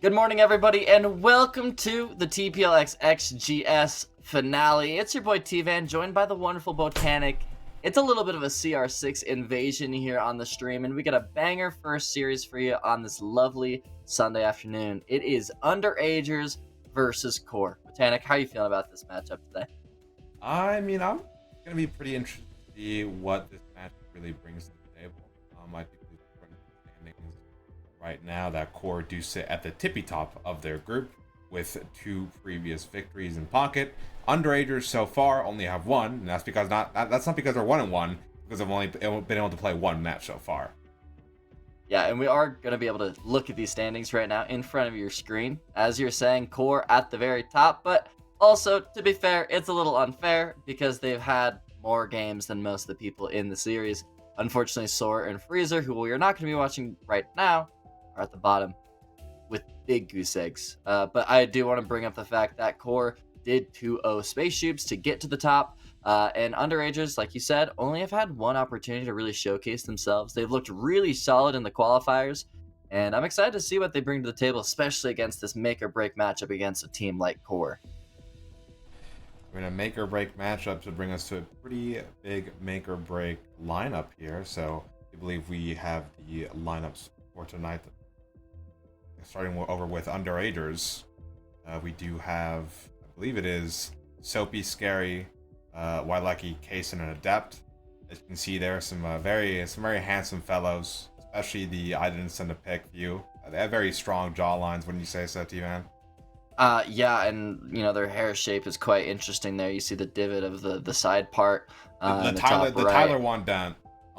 Good morning, everybody, and welcome to the TPL XGS finale. It's your boy T-Van, joined by the wonderful Botanic. It's a little bit of a CR6 invasion here on the stream, and we got a banger first series for you on this lovely Sunday afternoon. It is Underagers versus QOR. Botanic, how are you feeling about this matchup today? I'm going to be pretty interested to see what this match really brings to the table. I think the standings right now that QOR do sit at the tippy top of their group with 2 previous victories in pocket. Underagers so far only have 1, and that's because that's not because they're 1-1, because they've only been able to play 1 match so far. Yeah, and we are going to be able to look at these standings right now in front of your screen. As you're saying, QOR at the very top, but also, to be fair, it's a little unfair because they've had more games than most of the people in the series. Unfortunately, Soar and Freezer, who we are not going to be watching right now, are at the bottom with big goose eggs. But I do want to bring up the fact that QOR did 2-0 Space Shoops to get to the top. And Underagers, like you said, only have had 1 opportunity to really showcase themselves. They've looked really solid in the qualifiers, and I'm excited to see what they bring to the table, especially against this make-or-break matchup against a team like QOR. I mean, a make-or-break matchup should bring us to a pretty big make-or-break lineup here. So I believe we have the lineups for tonight. Starting over with Underagers, we do have, I believe it is Soapy, Scary, Wailucky, Kaysen, and Adept. As you can see there, some very handsome fellows, especially the I didn't send a pic view. They have very strong jawlines, wouldn't you say so, T-Man? Yeah, and their hair shape is quite interesting there. You see the divot of the side part. The top right. Tyler one dent.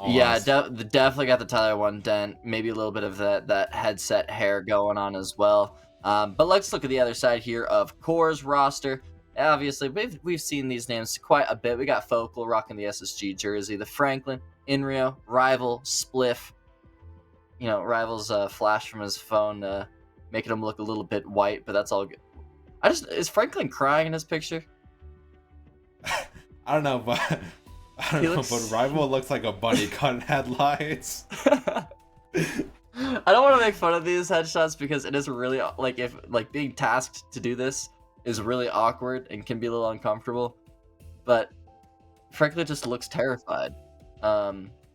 Yeah, definitely got the Tyler one dent. Maybe a little bit of that headset hair going on as well. But let's look at the other side here of QOR's roster. Obviously, we've seen these names quite a bit. We got Focal rocking the SSG jersey, the Franklin, Inrio, Rival, Spliff. Rival's flash from his phone, making him look a little bit white, but that's all good. Is Franklin crying in his picture? I don't know, but but Rival looks like a bunny cutting headlights. I don't want to make fun of these headshots because it is really if being tasked to do this is really awkward and can be a little uncomfortable. But Franklin just looks terrified.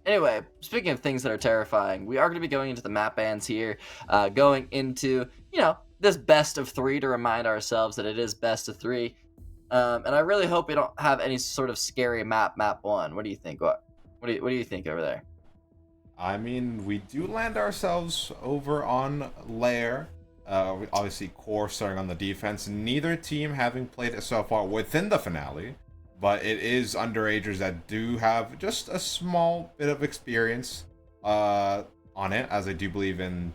Anyway, speaking of things that are terrifying, we are going to be going into the map bans here, going into this best of 3 to remind ourselves that it is best of 3. And I really hope we don't have any sort of scary map 1. What do you think? What do you think over there? I mean, we do land ourselves over on Lair. Obviously, QOR starting on the defense. Neither team having played it so far within the finale, but it is Underagers that do have just a small bit of experience on it, as I do believe in,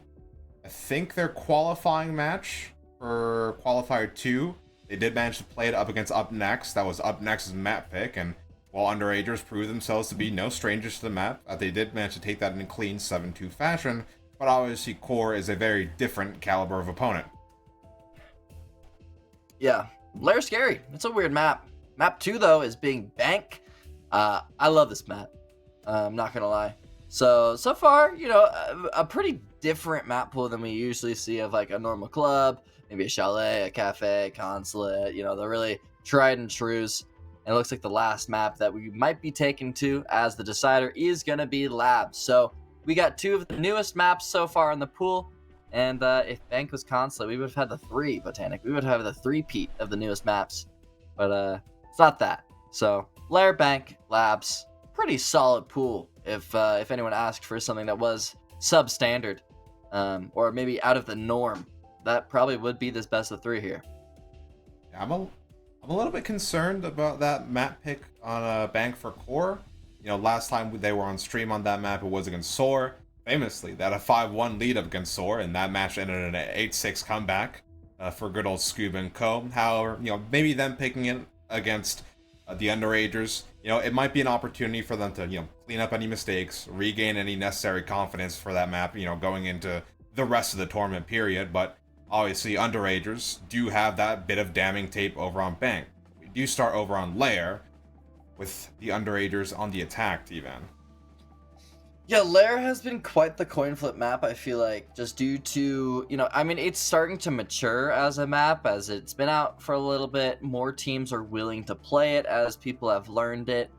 I think, their qualifying match for Qualifier 2. They did manage to play it up against Up Next. That was Up Next's map pick, and while Underagers proved themselves to be no strangers to the map, they did manage to take that in a clean 7-2 fashion, but obviously QOR is a very different caliber of opponent. Yeah, Lair's scary. It's a weird map. Map 2, though, is being Bank. I love this map. I'm not going to lie. So far, a pretty different map pool than we usually see of like a normal club, maybe a chalet, a cafe, consulate, the really tried and trues. And it looks like the last map that we might be taken to as the decider is going to be Labs. So we got 2 of the newest maps so far in the pool. And if Bank was consulate, we would have had the 3, Botanic. We would have the 3-peat of the newest maps. But it's not that. So Lair, Bank, Labs, pretty solid pool if anyone asked for something that was substandard or maybe out of the norm. That probably would be this best of 3 here. Yeah, I'm a little bit concerned about that map pick on a Bank for QOR. Last time they were on stream on that map, it was against Soar. Famously, they had a 5-1 lead up against Soar, and that match ended in an 8-6 comeback for good old Scoob and Co. However, maybe them picking it against the Underagers, it might be an opportunity for them to, clean up any mistakes, regain any necessary confidence for that map, going into the rest of the tournament period. But obviously, Underagers do have that bit of damning tape over on Bank. We do start over on Lair with the Underagers on the attack, T-Van. Yeah, Lair has been quite the coin flip map, I feel like, just due to, I mean, it's starting to mature as a map, as it's been out for a little bit. More teams are willing to play it as people have learned it.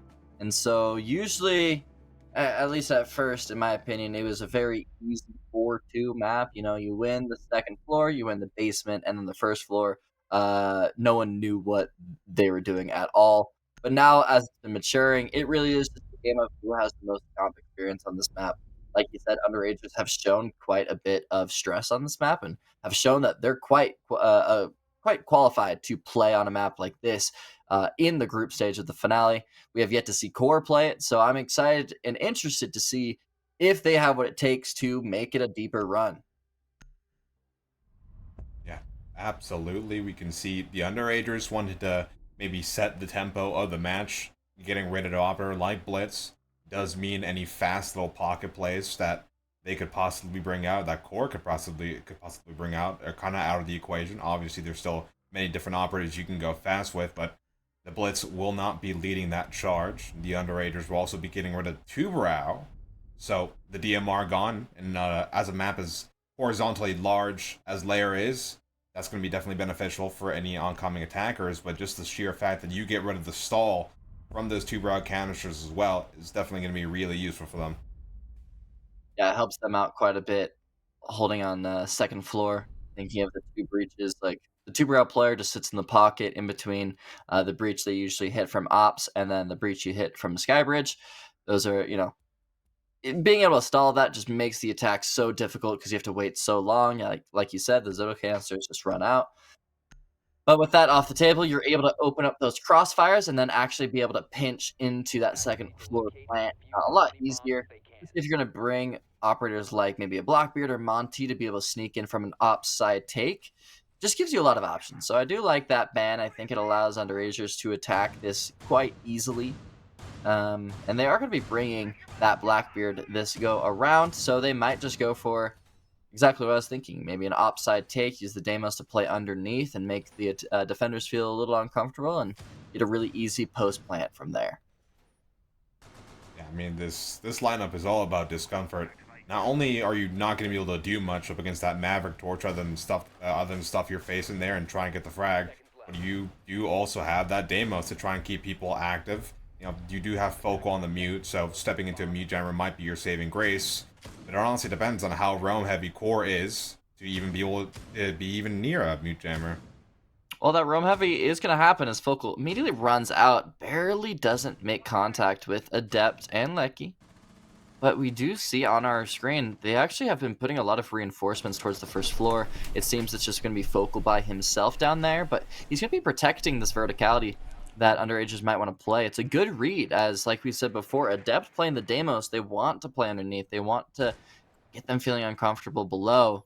And so, usually, at least at first, in my opinion, it was a very easy 4-2 map. You win the second floor, you win the basement, and then the first floor, no one knew what they were doing at all. But now, as it's been maturing, it really is just a game of who has the most comp experience on this map. Like you said, underagers have shown quite a bit of stress on this map and have shown that they're quite qualified to play on a map like this in the group stage of the finale. We have yet to see Core play it, so I'm excited and interested to see if they have what it takes to make it a deeper run. Yeah, absolutely. We can see the underagers wanted to maybe set the tempo of the match. Getting rid of the operator like Blitz does mean any fast little pocket plays that they could possibly bring out, that Core could possibly bring out, are kind of out of the equation. Obviously, there's still many different operators you can go fast with, but the Blitz will not be leading that charge. The underagers will also be getting rid of Tubrau, so the DMR gone, and as a map as horizontally large as Lair is, that's going to be definitely beneficial for any oncoming attackers, but just the sheer fact that you get rid of the stall from those two broad canisters as well is definitely going to be really useful for them. Yeah, it helps them out quite a bit holding on the second floor, thinking of the two breaches. Like the two barrel player just sits in the pocket in between the breach they usually hit from ops and then the breach you hit from the sky bridge. Those are, being able to stall that just makes the attack so difficult because you have to wait so long. Like you said, the Zoto canisters just run out. But with that off the table, you're able to open up those crossfires and then actually be able to pinch into that second floor plant a lot easier. If you're going to bring operators like maybe a Blackbeard or Monty to be able to sneak in from an ops side take, just gives you a lot of options. So I do like that ban. I think it allows underagers to attack this quite easily. And they are going to be bringing that Blackbeard this go around, so they might just go for exactly what I was thinking. Maybe an offside take, use the Deimos to play underneath and make the defenders feel a little uncomfortable and get a really easy post plant from there. Yeah, I mean this lineup is all about discomfort. Not only are you not going to be able to do much up against that Maverick Torch other than stuff you're facing there and try and get the frag, but you also have that Deimos to try and keep people active. You do have Focal on the mute, so stepping into a mute jammer might be your saving grace. But it honestly depends on how roam heavy Core is to even be able to be even near a mute jammer. Well, that roam heavy is going to happen as Focal immediately runs out, barely doesn't make contact with Adept and Lecky. But we do see on our screen, they actually have been putting a lot of reinforcements towards the first floor. It seems it's just going to be Focal by himself down there, but he's going to be protecting this verticality that underagers might want to play. It's a good read, as like we said before, Adept playing the Deimos, they want to play underneath. They want to get them feeling uncomfortable below.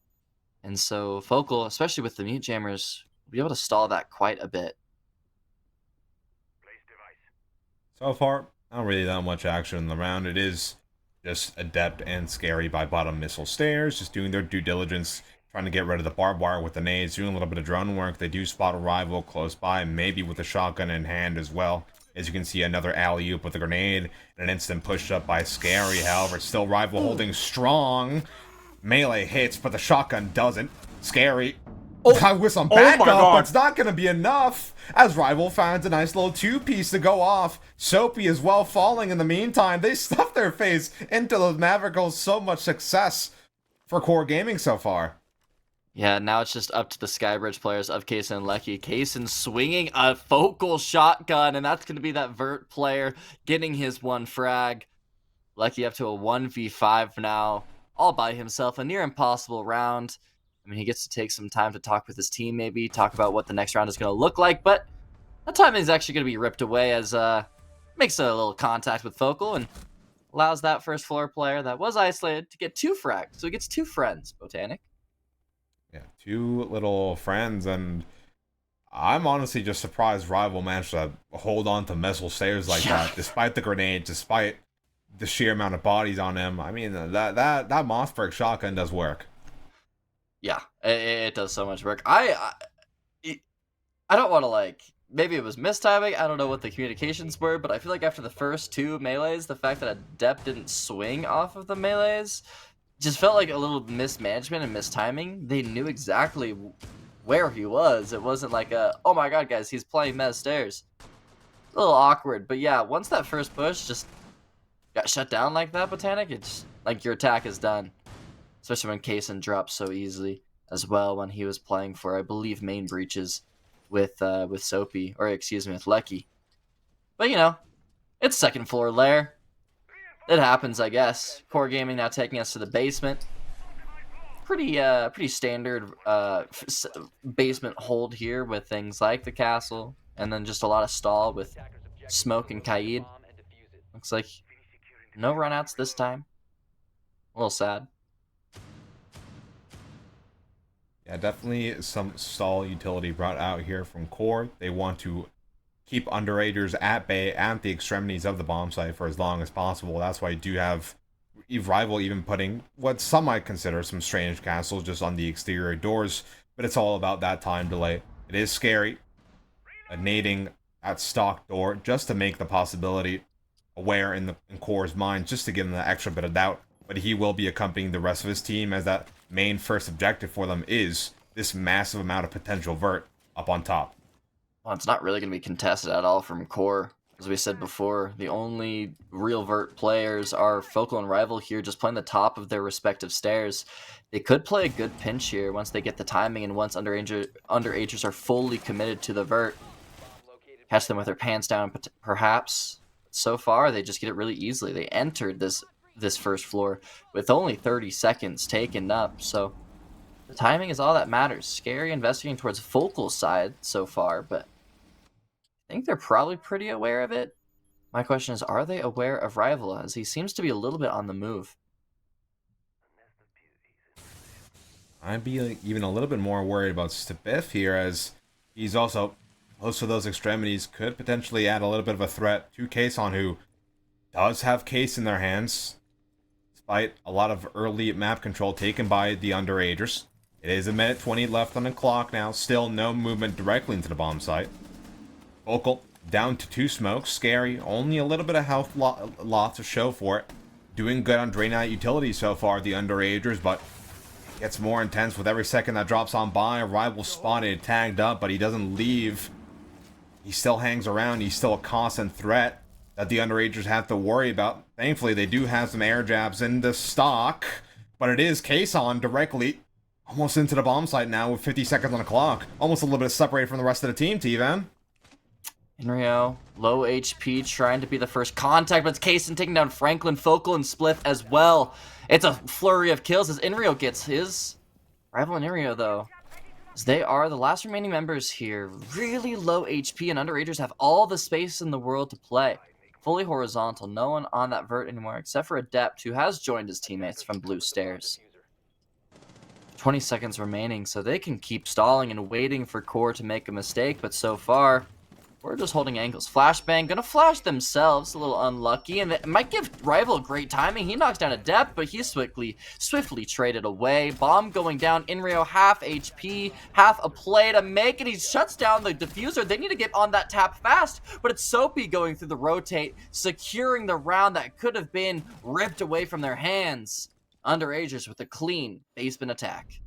And so Focal, especially with the mute jammers, will be able to stall that quite a bit. So far, not really that much action in the round. It is just Adept and Scary by bottom missile stairs, just doing their due diligence, trying to get rid of the barbed wire with the nades, doing a little bit of drone work. They do spot a rival close by, maybe with a shotgun in hand as well. As you can see, another alley-oop with a grenade, and an instant push-up by Scary. However, still rival holding strong. Melee hits, but the shotgun doesn't. Scary. With some backup, but it's not going to be enough, as Rival finds a nice little two-piece to go off. Soapy as well falling in the meantime. They stuffed their face into those Maverick goals. So much success for Core Gaming so far. Yeah, now it's just up to the Skybridge players of Kaysen and Lecky. Kaysen swinging a Focal shotgun, and that's going to be that Vert player getting his one frag. Lecky up to a 1v5 now, all by himself. A near impossible round. I mean, he gets to take some time to talk with his team, maybe talk about what the next round is going to look like, but that time is actually going to be ripped away as makes a little contact with Focal and allows that first floor player that was isolated to get 2 frags. So he gets 2 friends, Botanic. Yeah, 2 little friends, and I'm honestly just surprised Rival managed to hold on to missile stairs like that, despite the grenade, despite the sheer amount of bodies on him. I mean, that Mossberg shotgun does work. Yeah, it does so much work. I don't want to maybe it was mistiming. I don't know what the communications were, but I feel like after the first 2 melees, the fact that Adept didn't swing off of the melees just felt like a little mismanagement and mistiming. They knew exactly where he was. It wasn't like oh my god, guys, he's playing mez stairs. A little awkward, but yeah, once that first push just got shut down like that, Botanic, it's like your attack is done. Especially when Kaysen drops so easily as well when he was playing for, I believe, main breaches with Soapy, or excuse me, with Lecky. But you know, it's second floor lair. It happens, I guess. Core Gaming now taking us to the basement. Pretty standard basement hold here with things like the castle, and then just a lot of stall with Smoke and Kaid. Looks like no runouts this time. A little sad. Yeah, definitely some stall utility brought out here from Core. They want to keep Underagers at bay at the extremities of the bomb site for as long as possible. That's why you do have Rival even putting what some might consider some strange castles just on the exterior doors, but it's all about that time delay. It is scary. Nading at stock door just to make the possibility aware in Core's mind, just to give him that extra bit of doubt. But he will be accompanying the rest of his team, as that main first objective for them is this massive amount of potential vert up on top. Well, it's not really going to be contested at all from Core. As we said before, the only real vert players are Focal and Rival here, just playing the top of their respective stairs. They could play a good pinch here once they get the timing and once Underagers are fully committed to the vert. Catch them with their pants down, perhaps. So far, they just get it really easily. They entered this first floor with only 30 seconds taken up, so the timing is all that matters. Scary investigating towards Focal's side so far, but I think they're probably pretty aware of it. My question is, are they aware of Rival, as he seems to be a little bit on the move? I'd be even a little bit more worried about Stibiff here, as he's also close to those extremities, could potentially add a little bit of a threat to Kayson, who does have Case in their hands, despite a lot of early map control taken by the Underagers. It is a minute 20 left on the clock now, still no movement directly into the bomb site. Focal down to 2 smokes, Scary, only a little bit of health loss to show for it. Doing good on drain out utility so far, the Underagers, but it gets more intense with every second that drops on by. Rival spotted, tagged up, but he doesn't leave. He still hangs around, he's still a constant threat that the Underagers have to worry about. Thankfully, they do have some air jabs in the stock, but it is Kayson directly almost into the bomb site now with 50 seconds on the clock. Almost a little bit separated from the rest of the team, T-Van. Inrio, low HP, trying to be the first contact, but it's Kaysen taking down Franklin, Focal, and Spliff as well. It's a flurry of kills as Inrio gets his. Rival and Inrio, though, as they are the last remaining members here. Really low HP, and Underagers have all the space in the world to play. Fully horizontal, no one on that vert anymore, except for Adept, who has joined his teammates from Blue Stairs. 20 seconds remaining, so they can keep stalling and waiting for Core to make a mistake, but so far, we're just holding angles. Flashbang, gonna flash themselves, a little unlucky, and it might give Rival great timing. He knocks down Adept, but he's swiftly traded away. Bomb going down, Inrio half HP, half a play to make, and he shuts down the diffuser. They need to get on that tap fast, but it's Soapy going through the rotate, securing the round that could have been ripped away from their hands. Underagers with a clean basement attack.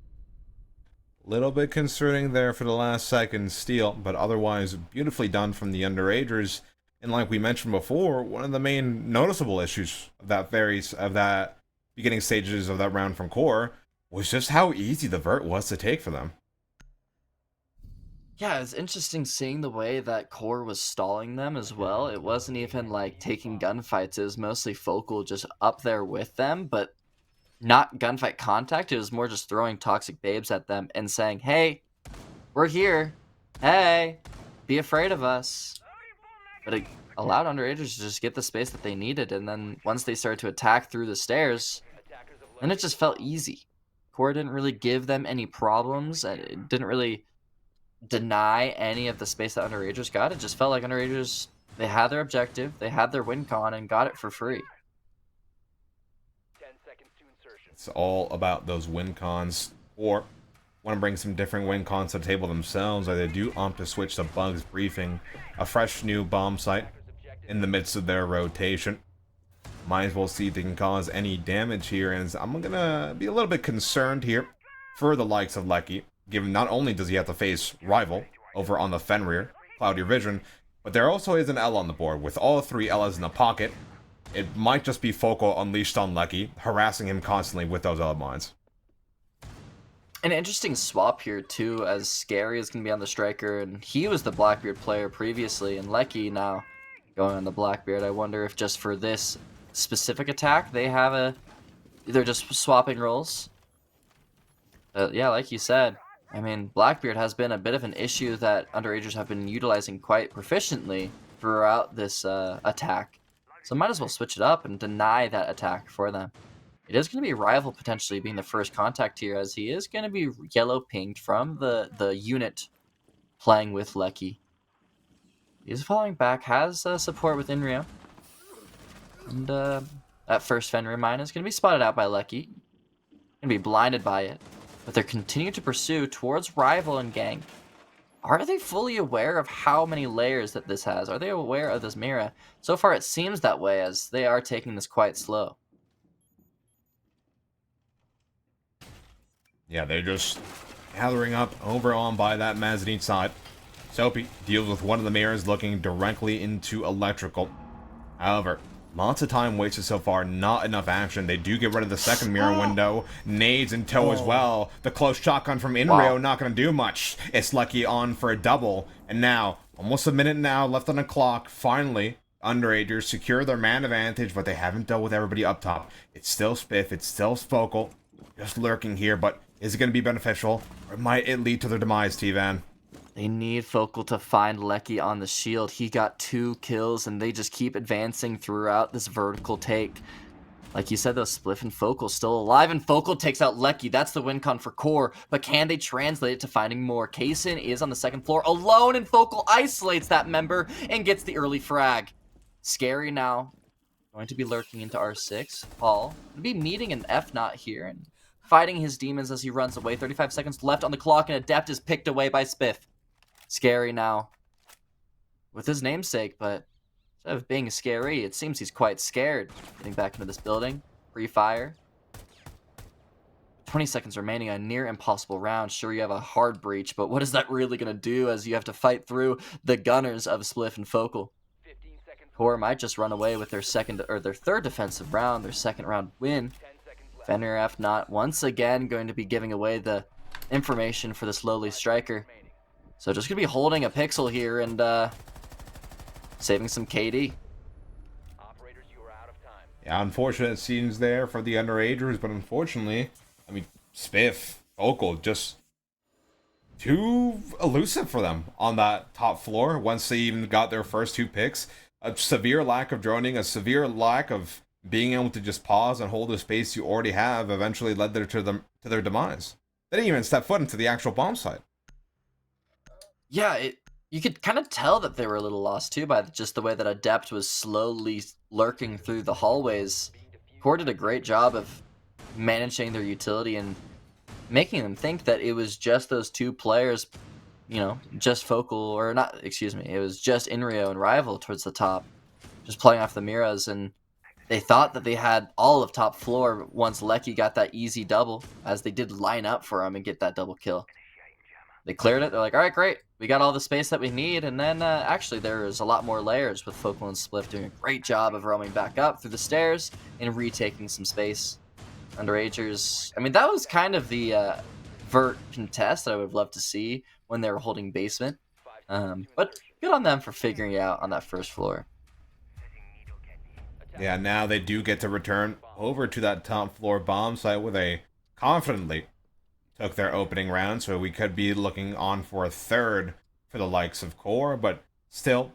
Little bit concerning there for the last second steal, but otherwise beautifully done from the Underagers. And like we mentioned before, one of the main noticeable issues of that beginning stages of that round from Core was just how easy the vert was to take for them. Yeah, it's interesting seeing the way that Core was stalling them as well. It wasn't even like taking gunfights, it was mostly Focal just up there with them, but not gunfight contact. It was more just throwing toxic babes at them and saying, hey, we're here. Hey, be afraid of us. But it allowed Underagers to just get the space that they needed. And then once they started to attack through the stairs, then it just felt easy. Core didn't really give them any problems. And it didn't really deny any of the space that Underagers got. It just felt like Underagers, they had their objective, they had their win con, and got it for free. It's all about those win cons. Or want to bring some different win cons to the table themselves, or they do opt to switch to Bugs briefing a fresh new bomb site in the midst of their rotation. Might as well see if they can cause any damage here, and I'm gonna be a little bit concerned here for the likes of Lecky, given not only does he have to face Rival over on the Fenrir, Cloudy Vision, but there also is an L on the board. With all 3 L's in the pocket, it might just be Focal unleashed on Lecky, harassing him constantly with those L mines. An interesting swap here too, as Scary is going to be on the striker, and he was the Blackbeard player previously, and Lecky now going on the Blackbeard. I wonder if just for this specific attack they have they're just swapping roles. Yeah, like you said, I mean, Blackbeard has been a bit of an issue that Underagers have been utilizing quite proficiently throughout this attack, so might as well switch it up and deny that attack for them. It is going to be Rival potentially being the first contact here, as he is going to be yellow pinged from the unit playing with Lecky. He is following back, has support with Inrio. And that first Fenrir mine is going to be spotted out by Lecky. Going to be blinded by it. But they're continuing to pursue towards Rival and Gang. Are they fully aware of how many layers that this has? Are they aware of this Mira? So far it seems that way, as they are taking this quite slow. Yeah, they're just gathering up over on by that mezzanine side. Soapy deals with one of the mirrors looking directly into electrical. However, lots of time wasted so far, not enough action. They do get rid of the second mirror window. Nades in tow as well. The close shotgun from Inrio not going to do much. It's Lecky on for a double. And now, almost a minute now left on the clock. Finally, Underagers secure their man advantage, but they haven't dealt with everybody up top. It's still Spiff, it's still Focal, just lurking here, but is it going to be beneficial, or might it lead to their demise, T-Van? They need Focal to find Lecky on the shield. He got 2 kills, and they just keep advancing throughout this vertical take. Like you said, though, Spliff and Focal still alive, and Focal takes out Lecky. That's the win con for Core, but can they translate it to finding more? Kaysen is on the second floor alone, and Focal isolates that member and gets the early frag. Scary now. Going to be lurking into R6. Paul going to be meeting an F-Not here, and fighting his demons as he runs away. 35 seconds left on the clock, and Adept is picked away by Spiff. Scary now with his namesake, but instead of being scary, it seems he's quite scared. Getting back into this building. Pre-fire. 20 seconds remaining, a near impossible round. Sure, you have a hard breach, but what is that really going to do, as you have to fight through the gunners of Spliff and Focal? Core might just run away with their third defensive round, their second round win. Fenrir F not once again going to be giving away the information for this lowly striker. So just going to be holding a pixel here and saving some KD. Yeah, unfortunate scenes there for the Underagers, but unfortunately, I mean, Spiff, Focal, just too elusive for them on that top floor once they even got their first 2 picks. A severe lack of droning, a severe lack of being able to just pause and hold the space you already have eventually led to their demise. They didn't even step foot into the actual bomb site. Yeah, you could kind of tell that they were a little lost too by just the way that Adept was slowly lurking through the hallways. Core did a great job of managing their utility and making them think that it was just those 2 players, you know, just Focal, or not, excuse me, it was just Inrio and Rival towards the top, just playing off the Miras, and they thought that they had all of top floor once Lecky got that easy double, as they did line up for him and get that double kill. They cleared it, they're like, alright, great, we got all the space that we need, and then actually there is a lot more layers, with Focal and Spliff doing a great job of roaming back up through the stairs and retaking some space. Underagers, I mean, that was kind of the vert contest that I would have loved to see when they were holding basement, but good on them for figuring it out on that first floor. Yeah, now they do get to return over to that top floor bomb site where they confidently took their opening round, so we could be looking on for a third for the likes of Core, but still,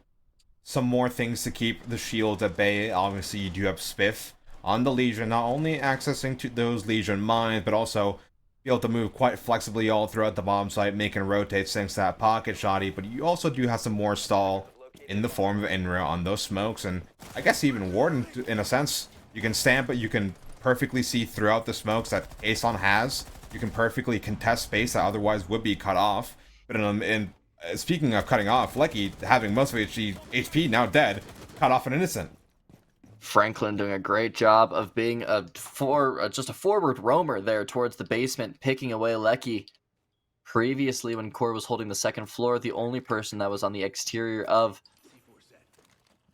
some more things to keep the shields at bay. Obviously, you do have Spiff on the Legion, not only accessing to those Legion mines, but also be able to move quite flexibly all throughout the bomb site, making rotates thanks to that pocket shotty, but you also do have some more stall in the form of Inra on those smokes, and I guess even Warden, in a sense. You can stand, but you can perfectly see throughout the smokes that Aeson has, You can perfectly contest space that otherwise would be cut off. But speaking of cutting off, Lecky, having most of HP now dead, cut off an innocent. Franklin doing a great job of being just a forward roamer there towards the basement, picking away Lecky. Previously, when QOR was holding the second floor, the only person that was on the exterior of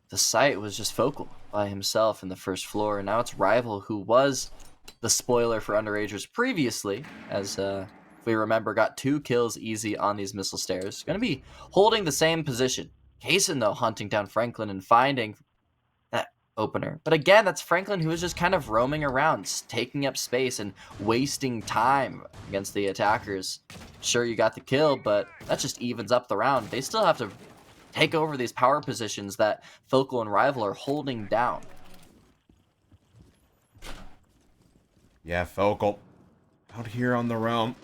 the site was just Focal by himself in the first floor. And now it's Rival, who was the spoiler for Underagers previously, as if we remember, got 2 kills easy on these missile stairs. Going to be holding the same position. Kaysen, though, hunting down Franklin and finding that opener. But again, that's Franklin, who is just kind of roaming around, taking up space and wasting time against the attackers. Sure, you got the kill, but that just evens up the round. They still have to take over these power positions that Focal and Rival are holding down. Yeah, Focal out here on the roam.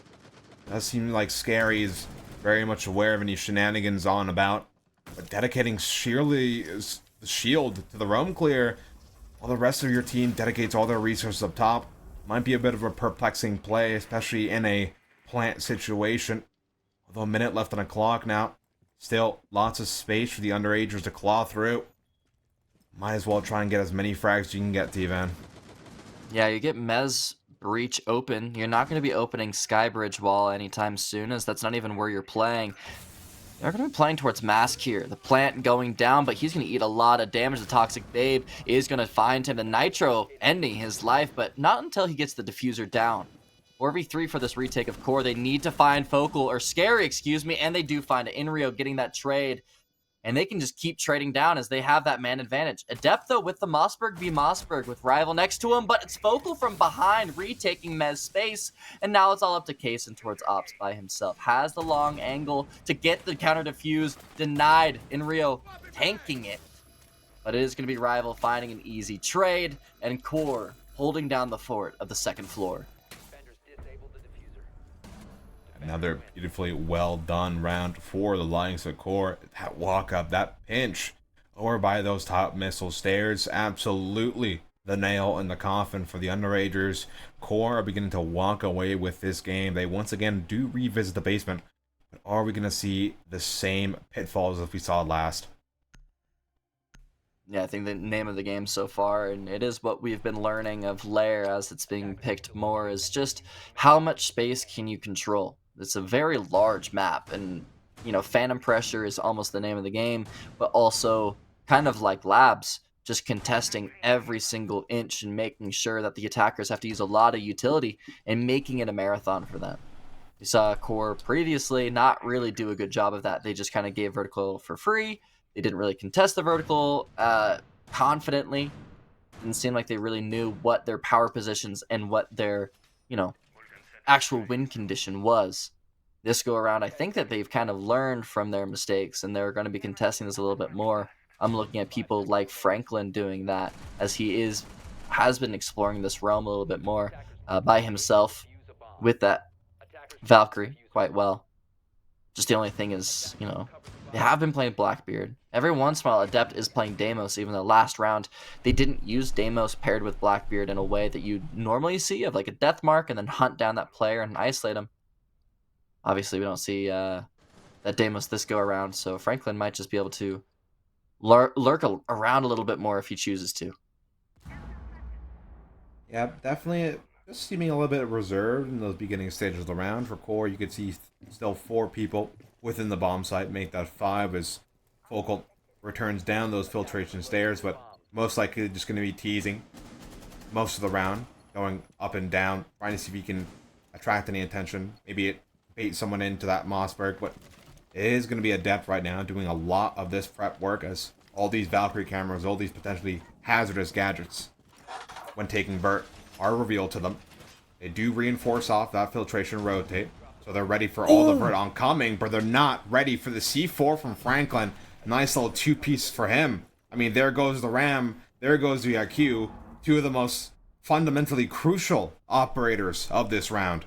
Does seem like Scary is very much aware of any shenanigans on about, but dedicating sheerly the shield to the roam clear while the rest of your team dedicates all their resources up top might be a bit of a perplexing play, especially in a plant situation. Although a minute left on the clock now, still lots of space for the Underagers to claw through. Might as well try and get as many frags as you can get, T-Van. Yeah, you get Mez Breach open. You're not going to be opening Skybridge Wall anytime soon, as that's not even where you're playing. They're going to be playing towards Mask here. The plant going down, but he's going to eat a lot of damage. The Toxic Babe is going to find him. The Nitro ending his life, but not until he gets the diffuser down. 4v3 for this retake of QOR. They need to find Focal, or Scary, excuse me, and they do find it. Inrio getting that trade. And they can just keep trading down as they have that man advantage. Adept, though, with the Mossberg v Mossberg with Rival next to him, but it's Focal from behind, retaking Mez space. And now it's all up to Kaysen towards Ops by himself. Has the long angle to get the counter defuse. Denied. Inrio tanking it. But it is going to be Rival finding an easy trade. And QOR holding down the fort of the second floor. Another beautifully well done round for the likes of QOR. That walk up, that pinch over by those top missile stairs, absolutely the nail in the coffin for the Underagers. QOR are beginning to walk away with this game. They once again do revisit the basement, but are we going to see the same pitfalls as we saw last? Yeah, I think the name of the game so far, and it is what we've been learning of Lair as it's being picked more, is just how much space can you control. It's a very large map, and Phantom Pressure is almost the name of the game, but also kind of like Labs, just contesting every single inch and making sure that the attackers have to use a lot of utility and making it a marathon for them. You saw QOR previously not really do a good job of that. They just kind of gave vertical for free. They didn't really contest the vertical confidently. Didn't seem like they really knew what their power positions and what their, actual win condition was. This go around, I think that they've kind of learned from their mistakes, and they're going to be contesting this a little bit more. I'm looking at people like Franklin doing that, as he has been exploring this realm a little bit more by himself with that Valkyrie quite well. Just the only thing is, they have been playing Blackbeard. Every once in a while, Adept is playing Deimos. Even the last round, they didn't use Deimos paired with Blackbeard in a way that you normally see, of like a death mark and then hunt down that player and isolate him. Obviously, we don't see that Deimos this go around, so Franklin might just be able to lurk around a little bit more if he chooses to. Yeah, definitely just seeming a little bit reserved in those beginning stages of the round. For QOR, you could see still 4 people within the bomb site, make that 5 as Focal returns down those filtration stairs, but most likely just going to be teasing most of the round, going up and down, trying to see if he can attract any attention, maybe bait someone into that Mossberg, but it is going to be Adept right now doing a lot of this prep work, as all these Valkyrie cameras, all these potentially hazardous gadgets when taking Vert are revealed to them. They do reinforce off that filtration rotate, so they're ready for all the Vert oncoming, but they're not ready for the C4 from Franklin. Nice little 2-piece for him. I mean, there goes the RAM, there goes the IQ, 2 of the most fundamentally crucial operators of this round.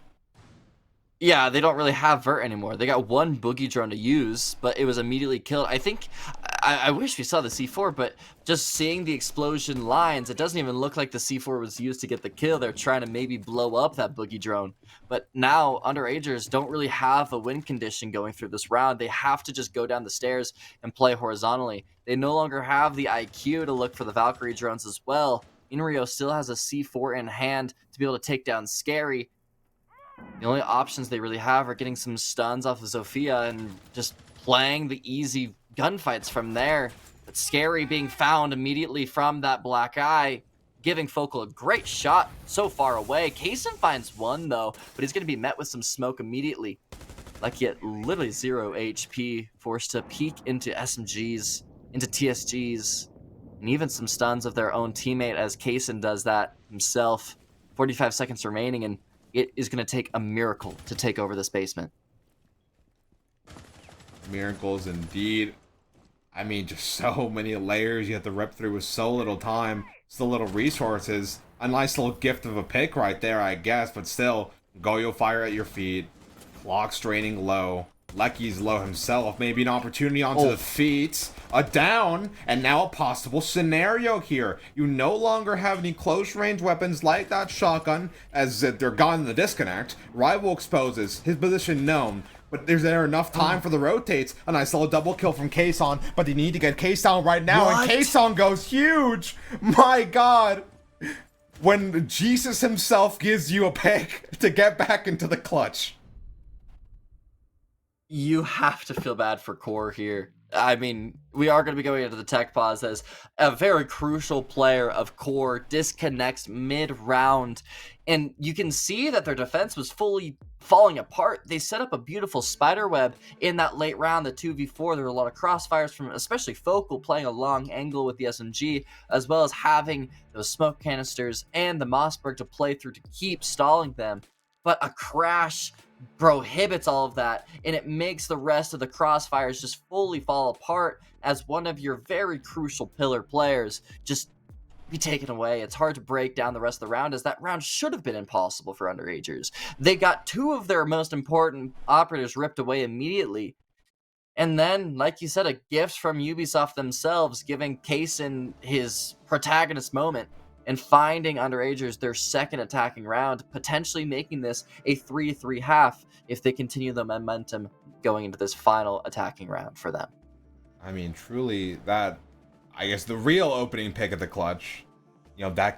Yeah, they don't really have Vert anymore. They got 1 boogie drone to use, but it was immediately killed. I think I wish we saw the C4, but just seeing the explosion lines, it doesn't even look like the C4 was used to get the kill. They're trying to maybe blow up that boogie drone. But now, Underagers don't really have a win condition going through this round. They have to just go down the stairs and play horizontally. They no longer have the IQ to look for the Valkyrie drones as well. Inrio still has a C4 in hand to be able to take down Scary. The only options they really have are getting some stuns off of Zofia and just playing the easy gunfights from there. But Scary being found immediately from that black eye, giving Focal a great shot so far away. Kaysen finds one though, but he's going to be met with some smoke immediately. Like he had literally 0 HP, forced to peek into SMGs, into TSGs, and even some stuns of their own teammate as Kaysen does that himself. 45 seconds remaining, and it is going to take a miracle to take over this basement. Miracles indeed. I mean, just so many layers you have to rip through with so little time, so little resources. A nice little gift of a pick right there, I guess, but still, Goyo fire at your feet. Clock's draining low. Lecky's low himself. Maybe an opportunity onto the feet. A down, and now a possible scenario here. You no longer have any close range weapons like that shotgun, as they're gone in the disconnect. Rival exposes his position known. But is there enough time for the rotates? And I saw a double kill from Kason, but they need to get Kason right now, and Kason goes huge! My god! When Jesus himself gives you a pick to get back into the clutch. You have to feel bad for QOR here. I mean, we are going to be going into the tech pause as a very crucial player of QOR disconnects mid-round. And you can see that their defense was fully falling apart. They set up a beautiful spider web in that late round, the 2v4. There were a lot of crossfires from especially Focal playing a long angle with the SMG, as well as having those smoke canisters and the Mossberg to play through to keep stalling them. But a crash prohibits all of that, and it makes the rest of the crossfires just fully fall apart as one of your very crucial pillar players just be taken away. It's hard to break down the rest of the round, as that round should have been impossible for Underagers. They got two of their most important operatives ripped away immediately. And then, like you said, a gift from Ubisoft themselves, giving Kaysen his protagonist moment and finding Underagers their second attacking round, potentially making this a 3-3 half if they continue the momentum going into this final attacking round for them. I mean, truly, that, I guess, the real opening pick of the clutch, you know, that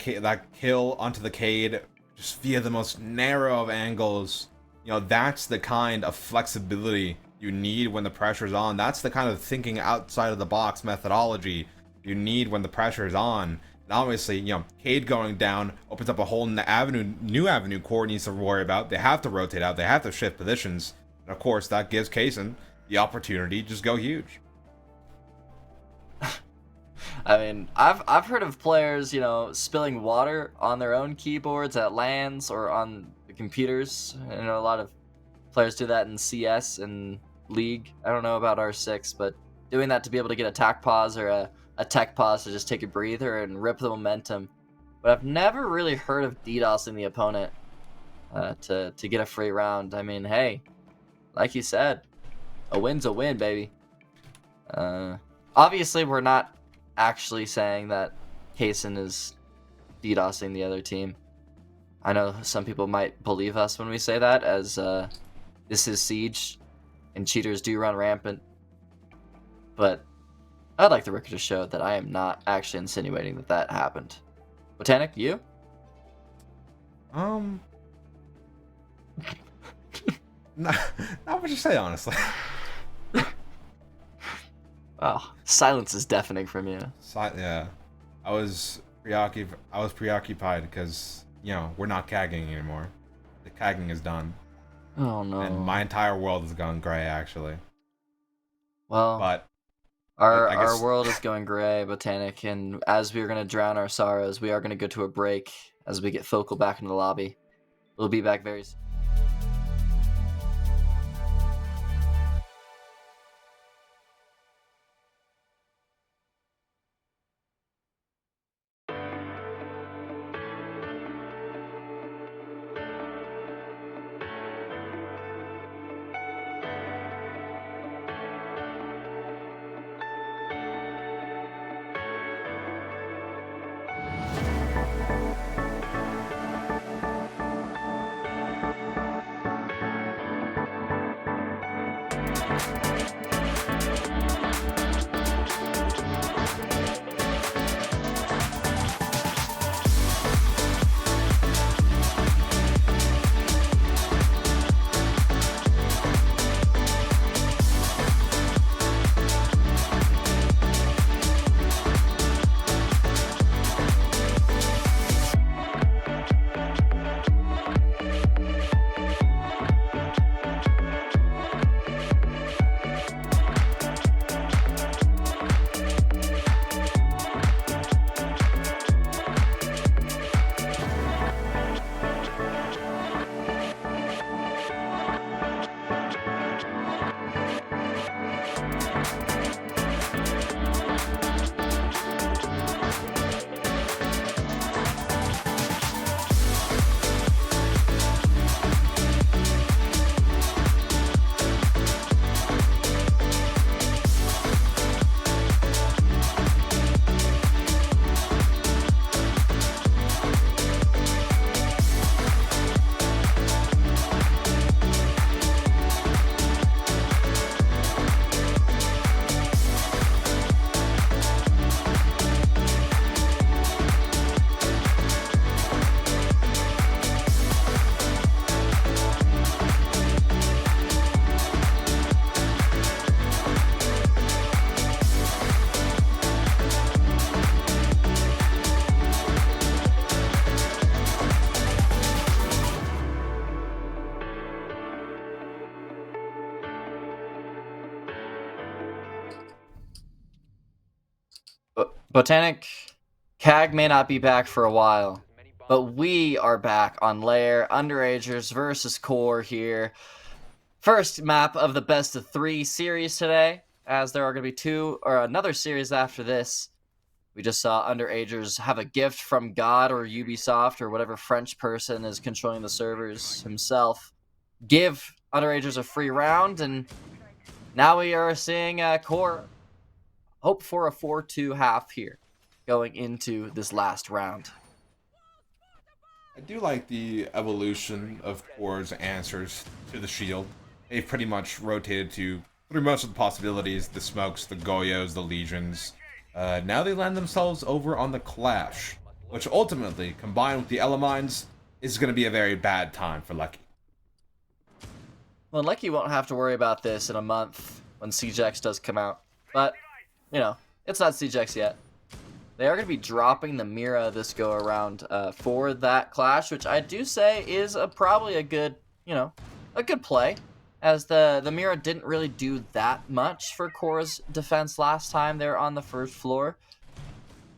kill onto the Cade, just via the most narrow of angles, you know, that's the kind of flexibility you need when the pressure's on. That's the kind of thinking outside of the box methodology you need when the pressure is on. And obviously, you know, Cade going down opens up a whole new avenue QOR needs to worry about. They have to rotate out. They have to shift positions. And of course, that gives Kaysen the opportunity to just go huge. I mean, I've heard of players, you know, spilling water on their own keyboards at LANs or on the computers. I know a lot of players do that in CS and League. I don't know about R6, but doing that to be able to get a tac pause or a tech pause to just take a breather and rip the momentum. But I've never really heard of DDoSing the opponent to get a free round. I mean, hey, like you said, a win's a win, baby. Obviously, we're not actually saying that Kaysen is DDoSing the other team. I know some people might believe us when we say that, as this is Siege, and cheaters do run rampant. But I'd like the record to show that I am not actually insinuating that that happened. Botanic, you? Not what you say, honestly. Wow, silence is deafening from you. Yeah, I was preoccupied because, you know, we're not cagging anymore. The cagging is done. Oh no. And my entire world has gone gray, actually. Well, but our I guess... our world is going gray, Botanic, and as we are going to drown our sorrows, we are going to go to a break as we get Focal back in the lobby. We'll be back very soon. Botanic, CAG may not be back for a while, but we are back on Lair, Underagers versus Core here. First map of the best of 3 series today, as there are going to be 2 or another series after this. We just saw Underagers have a gift from God or Ubisoft or whatever French person is controlling the servers himself give Underagers a free round, and now we are seeing Core hope for a 4-2 half here going into this last round. I do like the evolution of Core's answers to the shield. They've pretty much rotated to pretty much of the possibilities, the smokes, the Goyos, the legions. Now they land themselves over on the Clash, which ultimately, combined with the Elemines, is going to be a very bad time for Lucky. Well, Lucky won't have to worry about this in a month when CGX does come out. But, you know, it's not CGX yet. They are going to be dropping the Mira this go around for that Clash, which I do say is probably a good, a good play, as the Mira didn't really do that much for Core's defense last time they were on the first floor.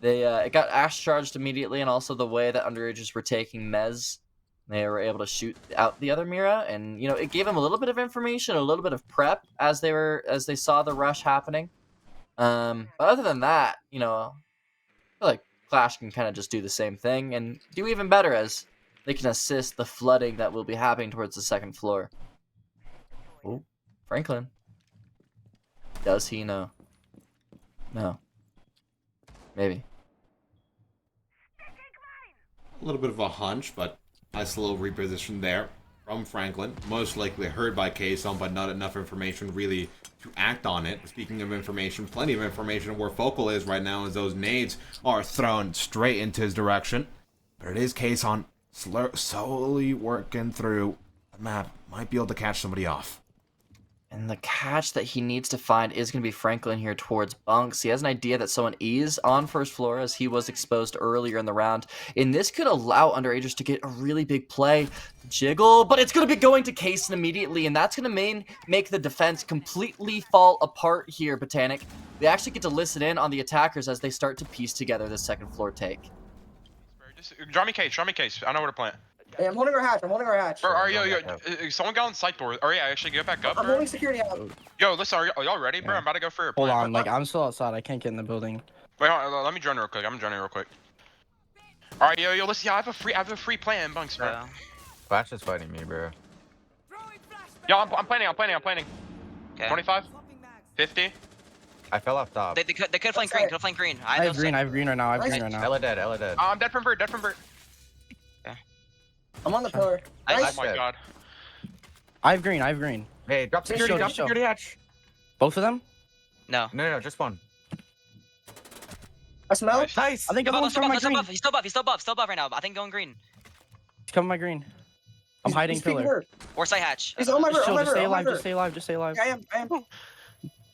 They it got Ash charged immediately, and also the way that Underagers were taking Mez, they were able to shoot out the other Mira, and it gave them a little bit of information, a little bit of prep as they saw the rush happening. But other than that, I feel like Clash can kind of just do the same thing and do even better, as they can assist the flooding that will be happening towards the second floor. Oh, Franklin. Does he know? No. Maybe. A little bit of a hunch, but nice little reposition there from Franklin. Most likely heard by Kayson, but not enough information really to act on it. Speaking of information, plenty of information where Focal is right now, as those nades are thrown straight into his direction. But it is Kayson slowly working through the map. Might be able to catch somebody off. And the catch that he needs to find is going to be Franklin here towards bunks. He has an idea that someone is on first floor, as he was exposed earlier in the round. And this could allow Underagers to get a really big play. Jiggle, but it's going to be going to Kayson immediately, and that's going to make the defense completely fall apart here, Botanic. We actually get to listen in on the attackers as they start to piece together this second floor take. Just draw me case. I know where to plant. Hey, I'm holding our hatch. Bro, someone got on site door. Oh yeah, actually get back up. I'm holding security out. Yo, listen, are y'all ready, bro? Yeah. I'm about to go for your Hold plant. on, like I'm still outside. I can't get in the building. Wait, hold on, let me join real quick. I'm joining real quick. All right, yo, listen, I have a free plan in bunks, bro. Flash is fighting me, bro. Yo, I'm planning. Okay. 25, 50. I fell off top. They could flank green. I have green now. Ella dead. I'm dead from bird. I'm on the pillar. Nice. Oh my god. I have green. I have green. Hey, drop security, Show, drop show. security hatch. Both of them? No. No, just one. I smell. Nice. Nice. I think Still buff, everyone's still from buff, my still green. buff. He's still buff. He's still buff. Still buff right now. I think going green. He's coming my green. I'm hiding He's peeking pillar. word. Or side hatch. He's on my Just river, chill, on my just stay river, on my alive, just river. stay alive, just stay alive. I am.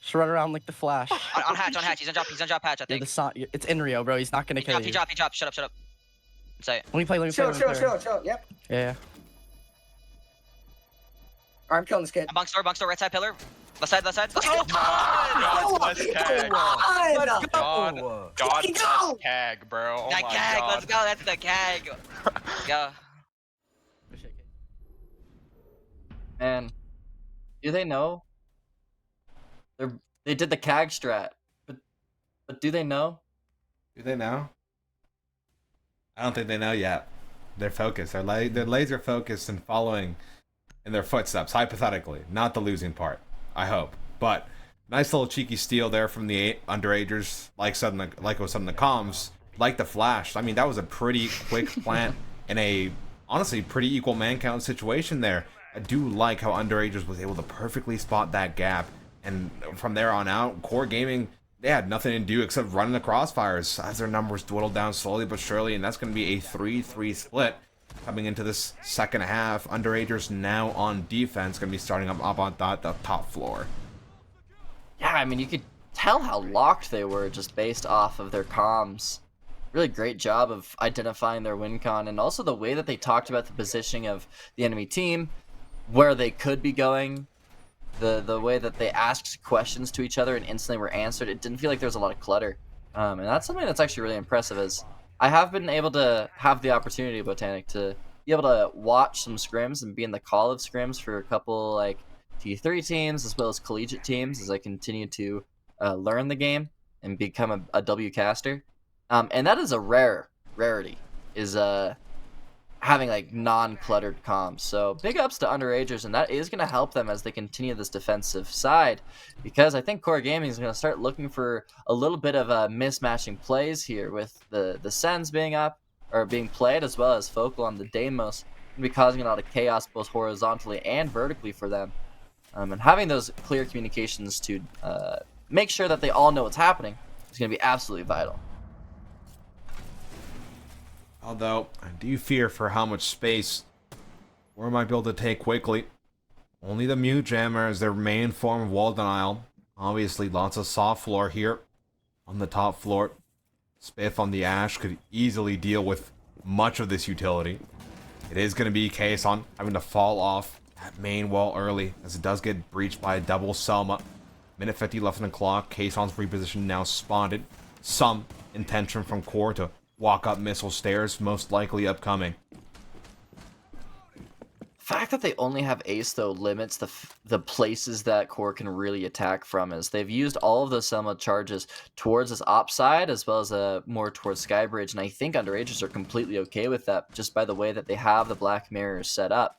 Just run around like the Flash. On hatch. He's on drop hatch, I You're think. the son. It's in Rio, bro. He's not gonna kill He you. dropped. Shut up. Say it. Let me play. Chill. Yep. Yeah. Alright, I'm killing this kid. Bunk store, right side pillar. Left side. Oh, God bless CAG. God! God Fucking bless go! CAG, bro. Oh that my CAG, God. let's go. That's the CAG. Let's go. Man, do they know? They did the CAG strat, but do they know? Do they know? I don't think they know yet. They're focused. They're laser focused and following in their footsteps, hypothetically. Not the losing part, I hope. But nice little cheeky steal there from the underagers, like it was said in the comms, like the flash. I mean, that was a pretty quick plant in a, honestly, pretty equal man count situation there. I do like how underagers was able to perfectly spot that gap. And from there on out, Core Gaming, they had nothing to do except running the crossfires as their numbers dwindled down slowly but surely, and that's going to be a 3-3 split coming into this second half. Underagers now on defense, going to be starting up on the top floor. Yeah, I mean, you could tell how locked they were just based off of their comms. Really great job of identifying their win con, and also the way that they talked about the positioning of the enemy team, where they could be going. The way that they asked questions to each other and instantly were answered, it didn't feel like there was a lot of clutter. And that's something that's actually really impressive, as I have been able to have the opportunity, Botanic, to be able to watch some scrims and be in the call of scrims for a couple like T3 teams as well as collegiate teams as I continue to learn the game and become a W caster. And that is a rarity, is having like non-cluttered comms. So big ups to underagers, and that is going to help them as they continue this defensive side, because I think Core Gaming is going to start looking for a little bit of mismatching plays here with the Sens being up or being played, as well as Focal on the Deimos, and be causing a lot of chaos both horizontally and vertically for them. And having those clear communications to make sure that they all know what's happening is going to be absolutely vital. Although, I do fear for how much space Core might be able to take quickly. Only the Mute Jammer is their main form of wall denial. Obviously, lots of soft floor here on the top floor. Spiff on the Ash could easily deal with much of this utility. It is going to be Kason having to fall off that main wall early, as it does get breached by a double Selma. Minute 50 left in the clock. Kason's reposition now spotted. Some intention from Core to walk up missile stairs, most likely upcoming. The fact that they only have Ace, though, limits the places that Core can really attack from, as they've used all of those Selma charges towards this op side as well as more towards Skybridge, and I think underagers are completely okay with that just by the way that they have the Black Mirrors set up.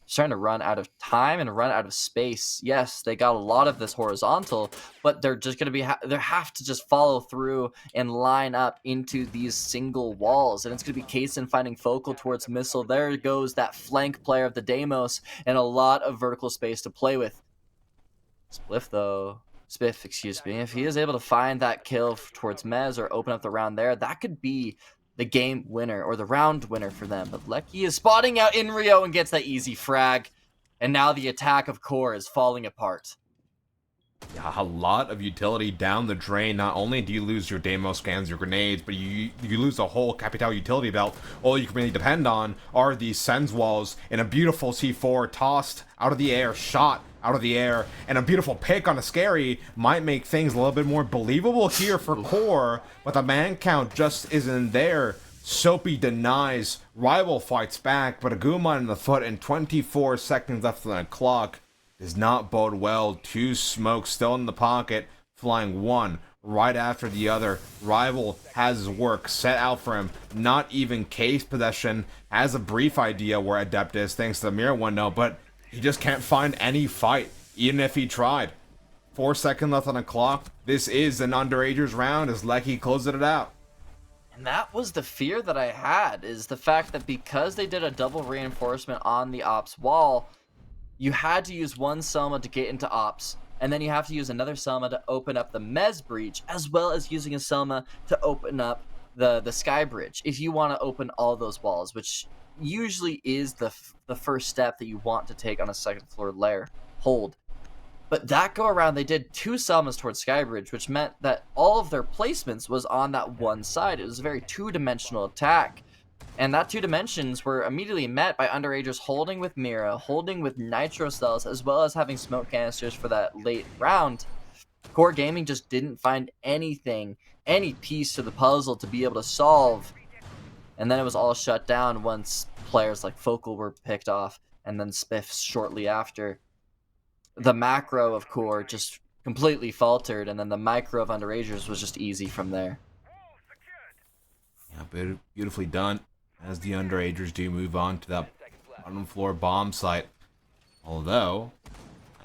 Starting to run out of time and run out of space. Yes, they got a lot of this horizontal, but they're just going to be they have to just follow through and line up into these single walls, and it's going to be Kason finding Focal towards missile. There goes that flank player of the Deimos, and a lot of vertical space to play with. Spiff, excuse me, if he is able to find that kill towards Mez or open up the round there, that could be the game winner or the round winner for them. But Lecky is spotting out in Rio and gets that easy frag, and now the attack of Core is falling apart. Yeah, a lot of utility down the drain. Not only do you lose your Deimos scans, your grenades, but you lose the whole Capital utility belt. All you can really depend on are these Sens walls and a beautiful C4 tossed out of the air, shot out of the air, and a beautiful pick on a Scary might make things a little bit more believable here for Core, but the man count just isn't there. Soapy denies, Rival fights back, but a Guma in the foot and 24 seconds left on the clock does not bode well. Two smokes still in the pocket, flying one right after the other. Rival has his work set out for him. Not even case possession. Has a brief idea where Adept is thanks to the mirror window, but he just can't find any fight, even if he tried. 4 seconds left on the clock. This is an underagers round as Lecky closes it out. And that was the fear that I had, is the fact that because they did a double reinforcement on the ops wall, you had to use one Selma to get into ops, and then you have to use another Selma to open up the Mez breach, as well as using a Selma to open up the Sky Bridge, if you want to open all those walls, which usually is the first step that you want to take on a second floor lair hold. But that go around, they did 2 Selmas towards Skybridge, which meant that all of their placements was on that one side. It was a very two-dimensional attack. And that 2 dimensions were immediately met by Underagers holding with Mira, holding with Nitro Cells, as well as having smoke canisters for that late round. Core Gaming just didn't find anything, any piece to the puzzle to be able to solve. And then it was all shut down once players like Focal were picked off, and then Spiff shortly after. The macro of Core just completely faltered, and then the micro of Underagers was just easy from there. Yeah, beautifully done. As the Underagers do move on to that bottom floor bomb site. Although,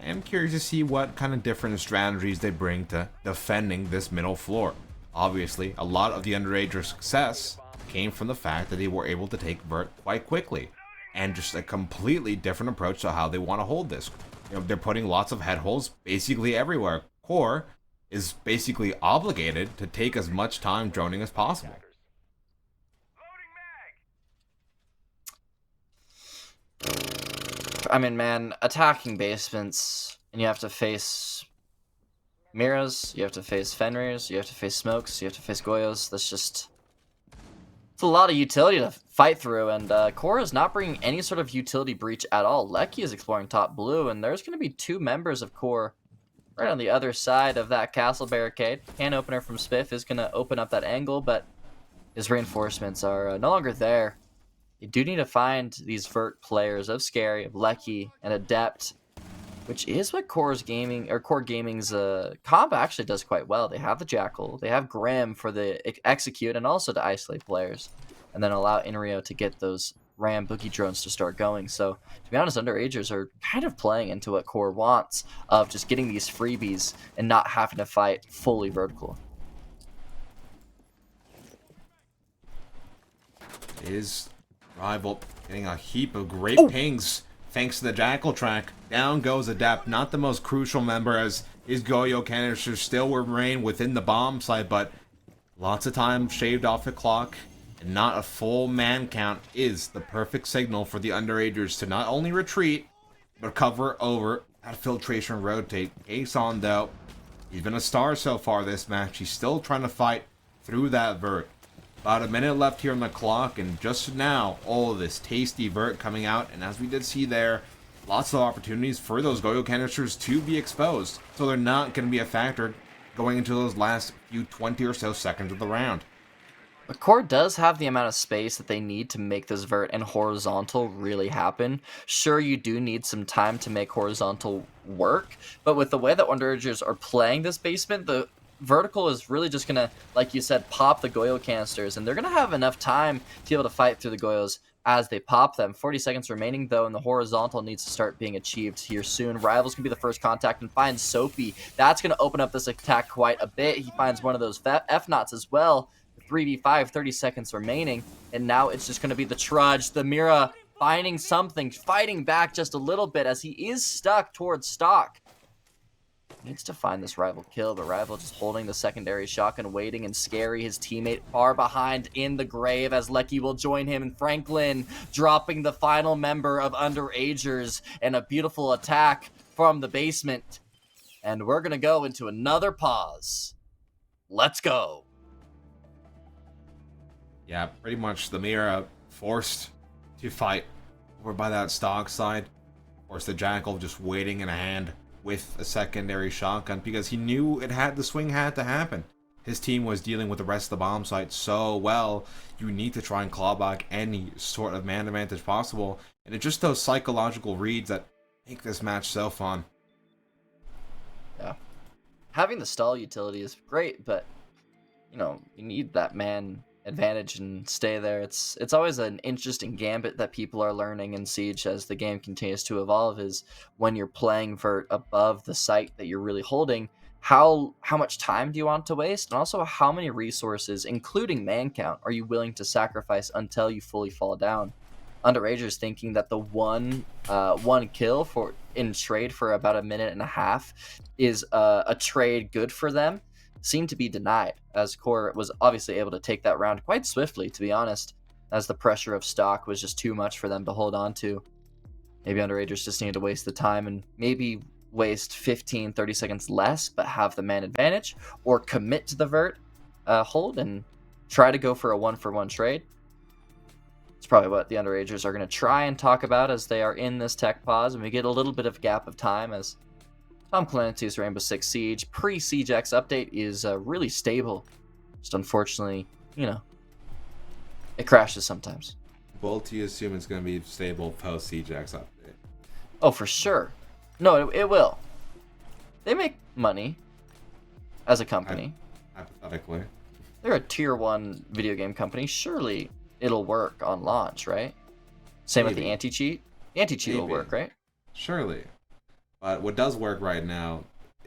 I am curious to see what kind of different strategies they bring to defending this middle floor. Obviously, a lot of the Underagers' success came from the fact that they were able to take Vert quite quickly, and just a completely different approach to how they want to hold this. You know, they're putting lots of head holes basically everywhere. Core is basically obligated to take as much time droning as possible. I mean, man, attacking basements, and you have to face Miras, you have to face Fenrirs, you have to face Smokes, you have to face Goyos. That's just... it's a lot of utility to fight through, and Core is not bringing any sort of utility breach at all. Lecky is exploring top blue, and there's going to be 2 members of Core right on the other side of that castle barricade. Can opener from Spiff is going to open up that angle, but his reinforcements are no longer there. You do need to find these Vert players of Scary, of Lecky, and Adept, which is what Core Gaming's comp actually does quite well. They have the Jackal, they have Grim for the execute, and also to isolate players, and then allow Inrio to get those Ram Boogie drones to start going. So, to be honest, Underagers are kind of playing into what Core wants, of just getting these freebies and not having to fight fully vertical. Is Rival getting a heap of great pings thanks to the Jackal track. Down goes Adept, not the most crucial member, as his Goyo canisters still remain within the bomb site, but lots of time shaved off the clock, and not a full man count is the perfect signal for the Underagers to not only retreat, but cover over that filtration rotate. Kason, though, he's been a star so far this match. He's still trying to fight through that Vert. About a minute left here on the clock, and just now, all of this tasty Vert coming out, and as we did see there, lots of opportunities for those Goyo canisters to be exposed, so they're not going to be a factor going into those last few 20 or so seconds of the round. But Core does have the amount of space that they need to make this Vert and horizontal really happen. Sure, you do need some time to make horizontal work, but with the way that Underagers are playing this basement, the vertical is really just going to, like you said, pop the Goyo canisters, and they're going to have enough time to be able to fight through the Goyos as they pop them. 40 seconds remaining, though, and the horizontal needs to start being achieved here soon. Rival's going to be the first contact and finds Soapy. That's going to open up this attack quite a bit. He finds one of those F-Knots as well. 3v5, 30 seconds remaining, and now it's just going to be the Trudge, the Mira, finding something, fighting back just a little bit as he is stuck towards stock. Needs to find this Rival kill, but Rival just holding the secondary shotgun, waiting, and Scary, his teammate, far behind in the grave as Lecky will join him, and Franklin dropping the final member of Underagers, and a beautiful attack from the basement. And we're going to go into another pause. Let's go. Yeah, pretty much the Mira forced to fight over by that stock side. Of course, the Jackal just waiting in a hand with a secondary shotgun because he knew the swing had to happen. His team was dealing with the rest of the bomb site so well, you need to try and claw back any sort of man advantage possible, and it's just those psychological reads that make this match so fun. Yeah. Having the stall utility is great, but, you know, you need that man advantage and stay there. It's always an interesting gambit that people are learning in Siege as the game continues to evolve, is when you're playing Vert above the site that you're really holding, how much time do you want to waste, and also how many resources, including man count, are you willing to sacrifice until you fully fall down. Underagers thinking that the one kill in trade for about a minute and a half, is a trade good for them, seemed to be denied, as Core was obviously able to take that round quite swiftly, to be honest, as the pressure of stock was just too much for them to hold on to. Maybe Underagers just needed to waste the time and maybe waste 15, 30 seconds less, but have the man advantage, or commit to the vert hold and try to go for a 1-for-1 trade. It's probably what the Underagers are going to try and talk about as they are in this tech pause, and we get a little bit of gap of time as Tom Clancy's Rainbow Six Siege pre-Siege X update is really stable. Just unfortunately, you know, it crashes sometimes. Both you assume it's going to be stable post CJX update. Oh, for sure. No, it will. They make money as a company. Hypothetically. They're a tier 1 video game company. Surely it'll work on launch, right? Same with the anti-cheat. The anti-cheat will work, right? Surely. But what does work right now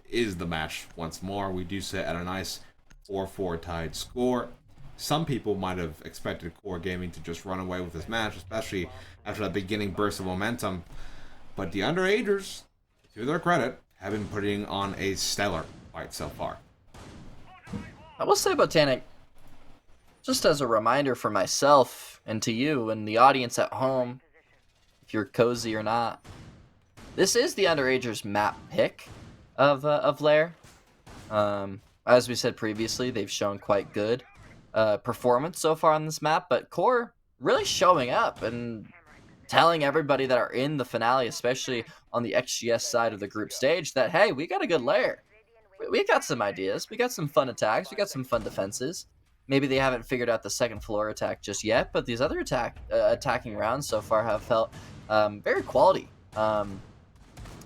is the match once more. We do sit at a nice 4-4 tied score. Some people might have expected Core Gaming to just run away with this match, especially after that beginning burst of momentum. But the Underagers, to their credit, have been putting on a stellar fight so far. I will say, Botanic, just as a reminder for myself and to you and the audience at home, if you're cozy or not, this is the Underagers map pick of Lair. As we said previously, they've shown quite good performance so far on this map, but Core really showing up and telling everybody that are in the finale, especially on the XGS side of the group stage, that, hey, we got a good Lair. We got some ideas. We got some fun attacks. We got some fun defenses. Maybe they haven't figured out the second floor attack just yet, but these other attacking rounds so far have felt very quality.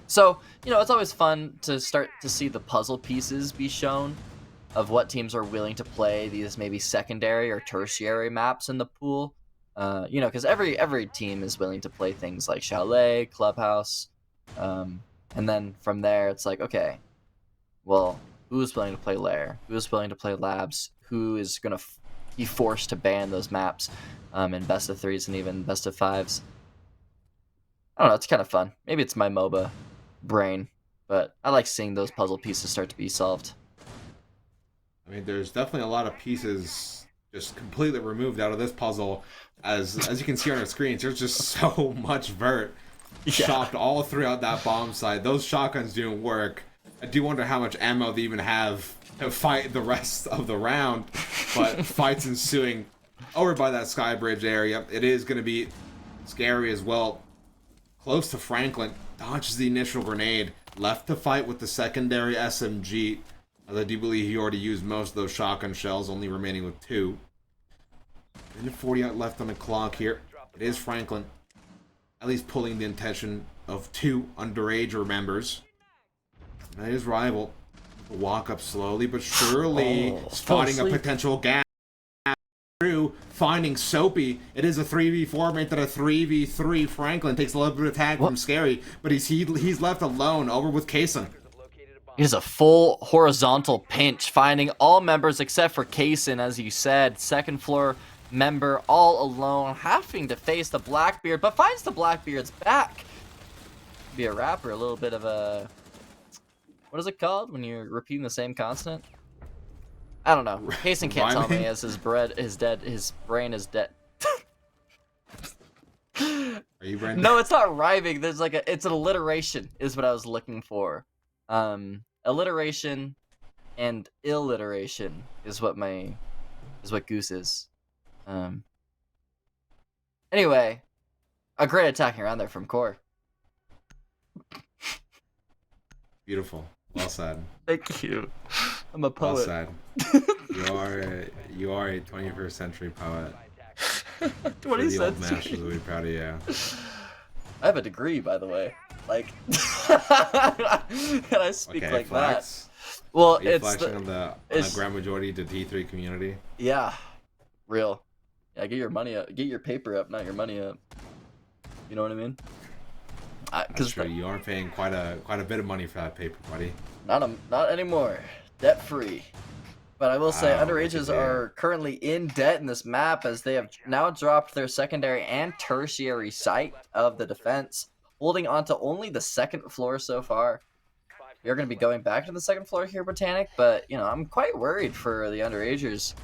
So, you know, it's always fun to start to see the puzzle pieces be shown of what teams are willing to play these maybe secondary or tertiary maps in the pool. You know, because every team is willing to play things like Chalet, Clubhouse, and then from there it's like, okay, well, who's willing to play Lair? Who's willing to play Labs? Who is going to be forced to ban those maps in best of 3s and even best of 5s? I don't know, it's kind of fun. Maybe it's my MOBA brain, but I like seeing those puzzle pieces start to be solved. I mean, there's definitely a lot of pieces just completely removed out of this puzzle. As you can see on our screens, there's just so much vert shocked all throughout that bomb site. Those shotguns didn't work. I do wonder how much ammo they even have to fight the rest of the round, but fights ensuing over by that sky bridge area. It is going to be scary as well. Close to Franklin, dodges the initial grenade, left to fight with the secondary SMG, as I do believe he already used most of those shotgun shells, only remaining with 2. Minute 40 left on the clock here. It is Franklin, at least pulling the attention of 2 Underager members. And his rival will walk up slowly but surely, spotting a potential gap. Through, finding Soapy. It is a 3v4 made that a 3v3. Franklin takes a little bit of tag from Scary, but he's left alone over with Kaysen. It is a full horizontal pinch, finding all members except for Kaysen, as you said. Second floor member all alone, having to face the Blackbeard, but finds the Blackbeard's back. Be a rapper, a little bit of a... What is it called when you're repeating the same consonant? I don't know. Kaysen can't tell me as his brain is dead. Are you Brandon? No, it's not rhyming. There's like it's an alliteration is what I was looking for. Alliteration and illiteration is what Goose is. Anyway, a great attacking around there from Core. Beautiful. Well said. Thank you. I'm a poet. Well said. You are a 21st century poet. 20th The old century. masters will be proud of you. I have a degree, by the way. Like, and I speak Okay, like flex. that. Well, Are you it's flexing on the grand majority of the T3 community? Yeah, real. Yeah, get your money up. Get your paper up, not your money up. You know what I mean? That's true. You are paying quite a bit of money for that paper, buddy. Not anymore. Debt free. But I will say, Wow, Underages are currently in debt in this map as they have now dropped their secondary and tertiary site of the defense holding on to only the second floor so far. You're going to be going back to the second floor here, Botanic, but, you know, I'm quite worried for the Underagers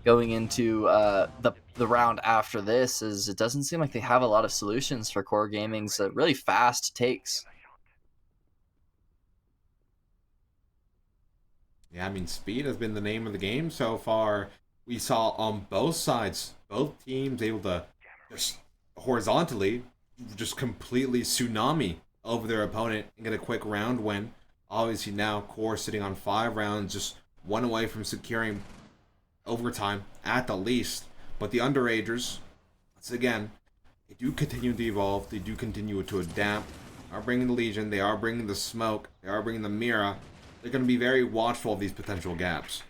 going into the round after this, as it doesn't seem like they have a lot of solutions for Core Gaming's really fast takes. Yeah, I mean, speed has been the name of the game so far. We saw on both sides, both teams able to just horizontally just completely tsunami over their opponent and get a quick round win. Obviously now Core sitting on 5 rounds, just one away from securing overtime at the least. But the Underagers, once again, they do continue to evolve, they do continue to adapt. They are bringing the Legion, they are bringing the Smoke, they are bringing the Mira. They're going to be very watchful of these potential gaps.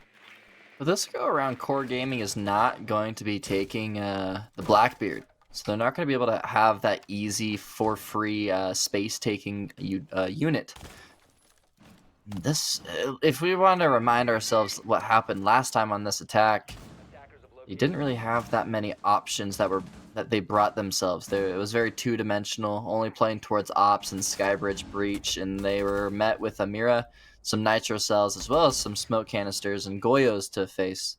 But this go around, Core Gaming is not going to be taking the Blackbeard. So they're not going to be able to have that easy, for free space-taking unit. This, if we want to remind ourselves what happened last time on this attack, you didn't really have that many options that they brought themselves. It was very two-dimensional, only playing towards Ops and Skybridge Breach, and they were met with Amira, some Nitro Cells, as well as some Smoke Canisters and Goyos to face.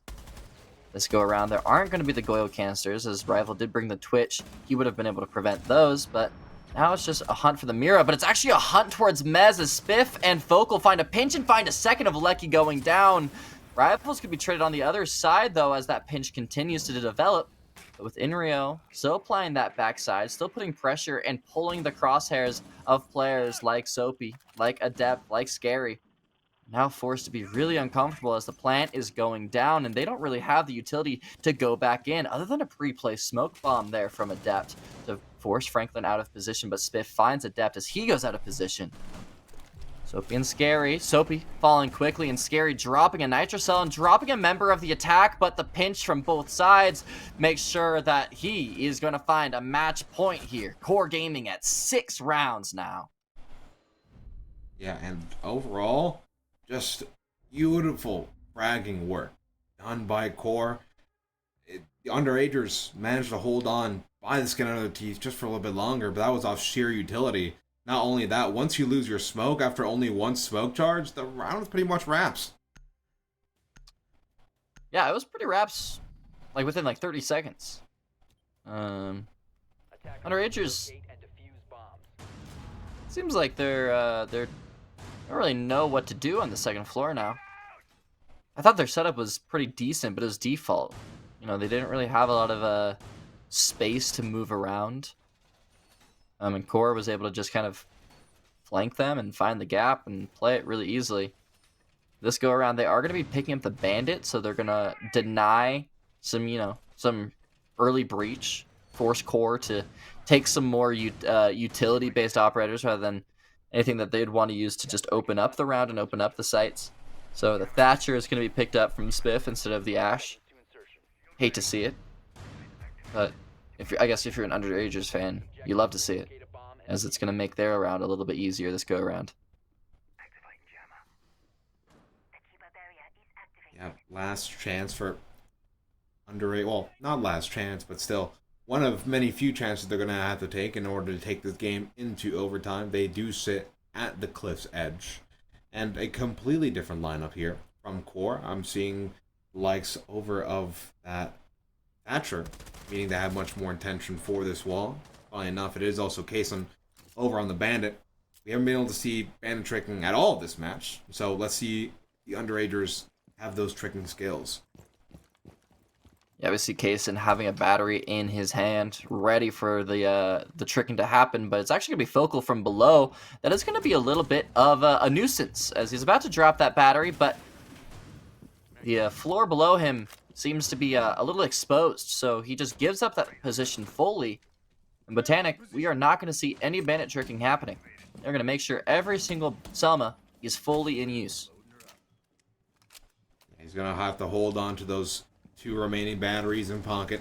This go around, there aren't going to be the Goyo canisters, as Rival did bring the Twitch. He would have been able to prevent those, but now it's just a hunt for the Mira, but it's actually a hunt towards Mez as Spiff and Focal find a pinch and find a second of Lecky going down. Rivals could be traded on the other side, though, as that pinch continues to develop. But with Inrio still applying that backside, still putting pressure and pulling the crosshairs of players like Soapy, like Adept, like Scary. Now forced to be really uncomfortable as the plant is going down, and they don't really have the utility to go back in, other than a pre-placed smoke bomb there from Adept to force Franklin out of position, but Spiff finds Adept as he goes out of position. Soapy and Scary. Soapy falling quickly, and Scary dropping a Nitro Cell and dropping a member of the attack, but the pinch from both sides makes sure that he is going to find a match point here. Core Gaming at 6 rounds now. Yeah, and overall, just beautiful fragging work done by Core. The Underagers managed to hold on by the skin under their teeth just for a little bit longer, but that was off sheer utility. Not only that, once you lose your smoke after only one smoke charge, the round is pretty much wraps. Yeah, it was pretty wraps, like within like 30 seconds. Underagers seems like they don't really know what to do on the second floor now. I thought their setup was pretty decent, but it was default. You know, they didn't really have a lot of space to move around. And Core was able to just kind of flank them and find the gap and play it really easily. This go around, they are going to be picking up the Bandit, so they're going to deny some, you know, some early breach, force Core to take some more utility-based operators rather than anything that they'd want to use to just open up the round and open up the sites. So the Thatcher is going to be picked up from Spiff instead of the Ash. Hate to see it, but I guess if you're an Underagers fan, you love to see it, as it's going to make their round a little bit easier this go around. Yeah, last chance for Underage. Well, not last chance, but still one of many few chances they're going to have to take in order to take this game into overtime. They do sit at the cliff's edge. And a completely different lineup here from Core. I'm seeing likes over of that Thatcher, meaning they have much more intention for this wall. Funny enough, it is also case on over on the Bandit. We haven't been able to see Bandit tricking at all this match, so let's see the Underagers have those tricking skills. Yeah, we see Kaysen having a battery in his hand, ready for the tricking to happen, but it's actually going to be Focal from below. That is going to be a little bit of a nuisance, as he's about to drop that battery, but the floor below him seems to be a little exposed, so he just gives up that position fully. And Botanic, we are not going to see any Bandit tricking happening. They're going to make sure every single Selma is fully in use. He's going to have to hold on to those 2 remaining batteries in pocket.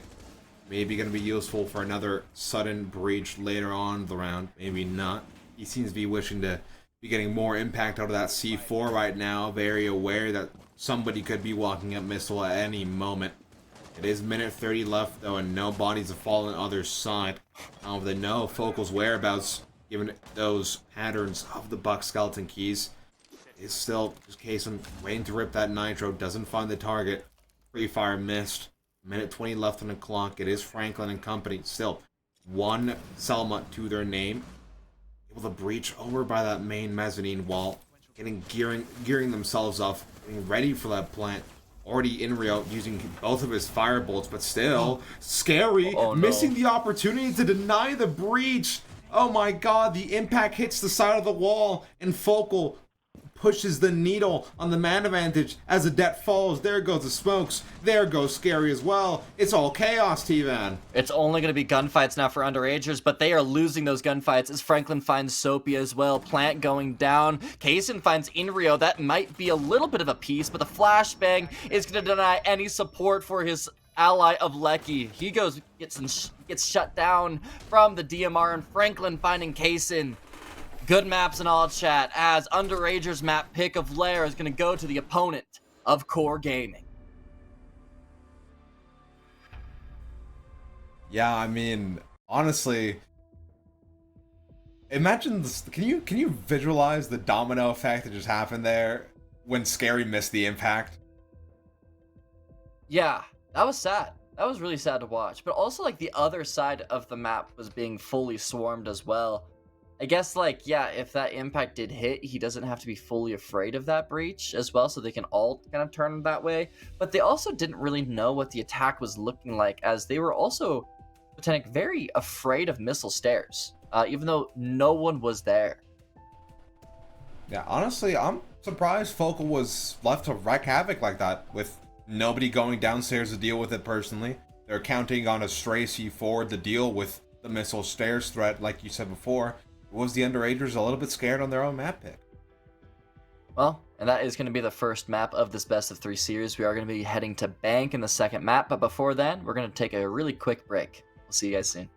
Maybe going to be useful for another sudden breach later on in the round. Maybe not. He seems to be wishing to be getting more impact out of that C4 right now. Very aware that somebody could be walking up missile at any moment. It is minute 30 left though, and no bodies have fallen on the other side. They know Focal's whereabouts. given those patterns of the Buck Skeleton keys. Is still just Kaysen waiting to rip that nitro, doesn't find the target. Free fire missed. Minute 20 left on the clock. It is Franklin and company. Still, one Selma to their name. Able to breach over by that main mezzanine wall. Gearing themselves up. Getting ready for that plant. Already in Rio using both of his fire bolts, but still scary. Oh, no. Missing the opportunity to deny the breach. Oh my god, the impact hits the side of the wall, and Focal pushes the needle on the man advantage as the debt falls. There goes the smokes. There goes Scary as well. It's all chaos, T-Van. It's only going to be gunfights now for Underagers, but they are losing those gunfights as Franklin finds Soapy as well. Plant going down. Kaysen finds Inrio. That might be a little bit of a piece, but the flashbang is going to deny any support for his ally of Lecky. He gets shut down from the DMR, and Franklin finding Kaysen. Good maps in all chat, as Underagers map pick of Lair is going to go to the opponent of Core Gaming. Yeah, I mean, honestly, imagine this. Can you visualize the domino effect that just happened there when Scary missed the impact? Yeah, that was sad. That was really sad to watch. But also, like, the other side of the map was being fully swarmed as well. I guess, like, yeah, if that impact did hit, he doesn't have to be fully afraid of that breach as well, so they can all kind of turn that way. But they also didn't really know what the attack was looking like, as they were also, Botanic, very afraid of missile stairs, even though no one was there. Yeah, honestly, I'm surprised Focal was left to wreak havoc like that, with nobody going downstairs to deal with it personally. They're counting on a stray C4 to deal with the missile stairs threat, like you said before. Was the Underagers a little bit scared on their own map pick? Well, and that is going to be the first map of this best of 3 series. We are going to be heading to Bank in the second map, but before then, we're going to take a really quick break. We'll see you guys soon.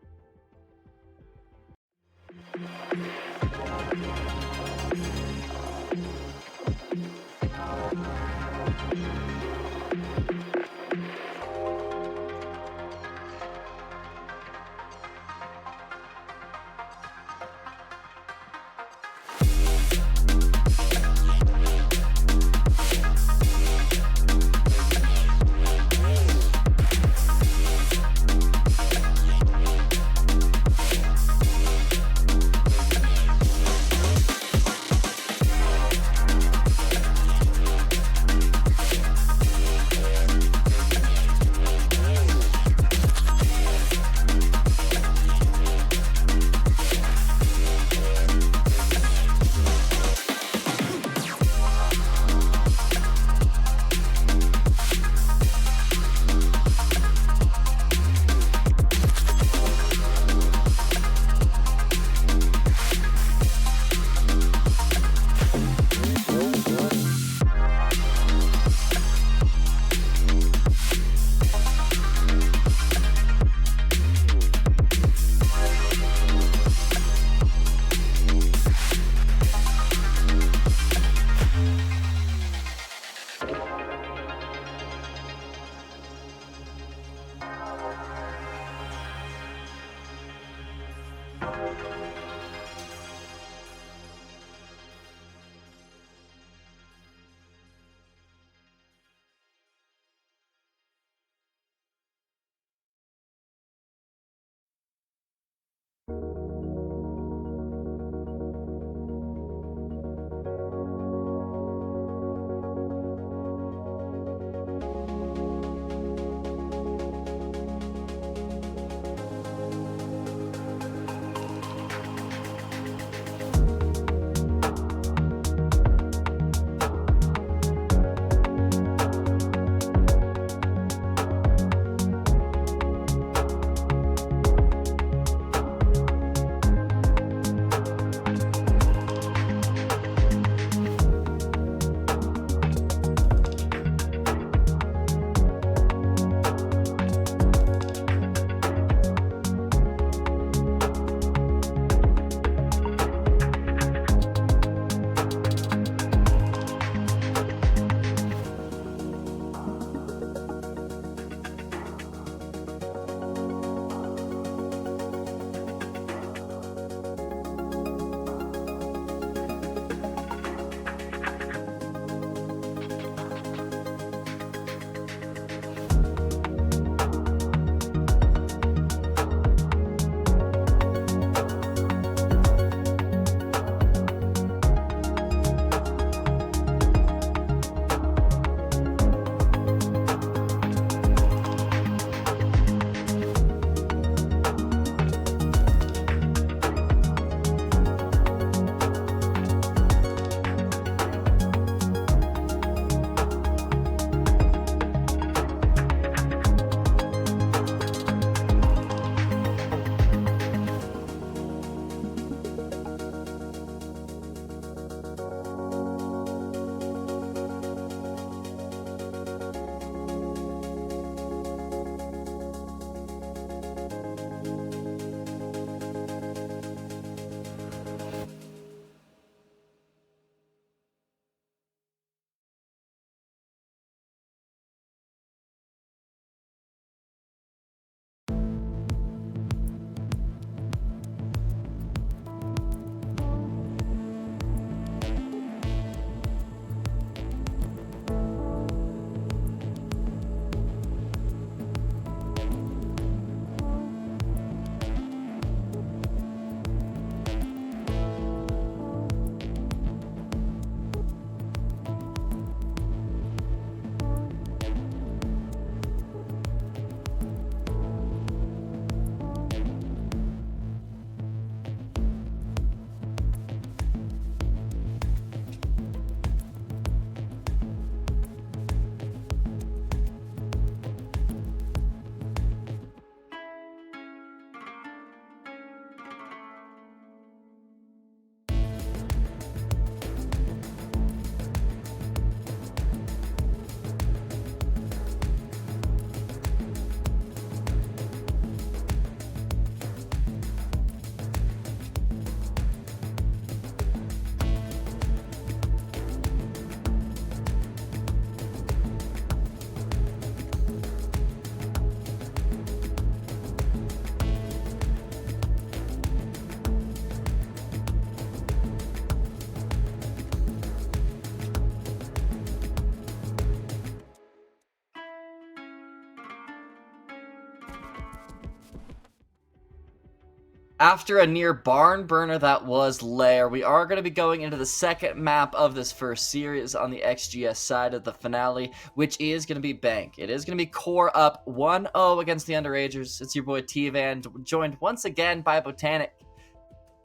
After a near barn burner that was Lair, we are going to be going into the second map of this first series on the XGS side of the finale, which is going to be Bank. It is going to be Core up 1-0 against the Underagers. It's your boy T-Van, joined once again by Botanic.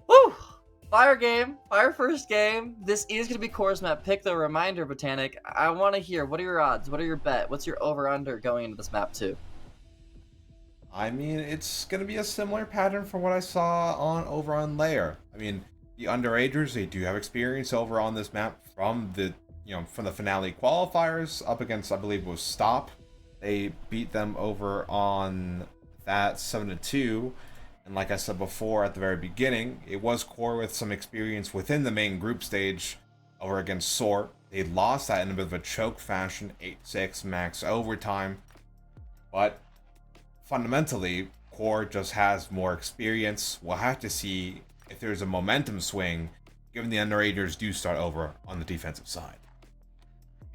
Woo! Fire game, fire first game. This is going to be Core's map pick, though. Reminder, Botanic, I want to hear, what are your odds? What are your bet? What's your over-under going into this map, too? I mean, it's going to be a similar pattern from what I saw over on Lair. I mean, the Underagers, they do have experience over on this map from the finale qualifiers up against, I believe it was Stop. They beat them over on that 7-2. And like I said before at the very beginning, it was Core with some experience within the main group stage over against Sort. They lost that in a bit of a choke fashion, 8-6 max overtime. But fundamentally, Core just has more experience. We'll have to see if there's a momentum swing, given the Underagers do start over on the defensive side.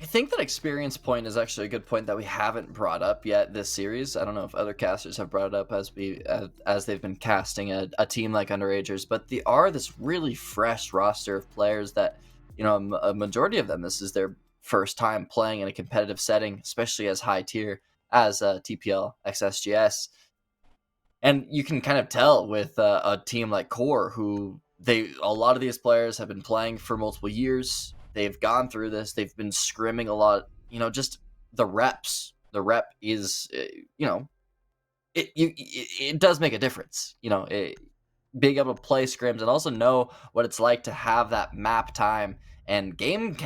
I think that experience point is actually a good point that we haven't brought up yet this series. I don't know if other casters have brought it up as they've been casting a team like Underagers, but they are this really fresh roster of players that, a majority of them, this is their first time playing in a competitive setting, especially as high tier as TPL XGS. And you can kind of tell with a team like Core, who a lot of these players have been playing for multiple years. They've gone through this. They've been scrimming a lot. Just the reps. The rep is, it does make a difference. Being able to play scrims and also know what it's like to have that map time and game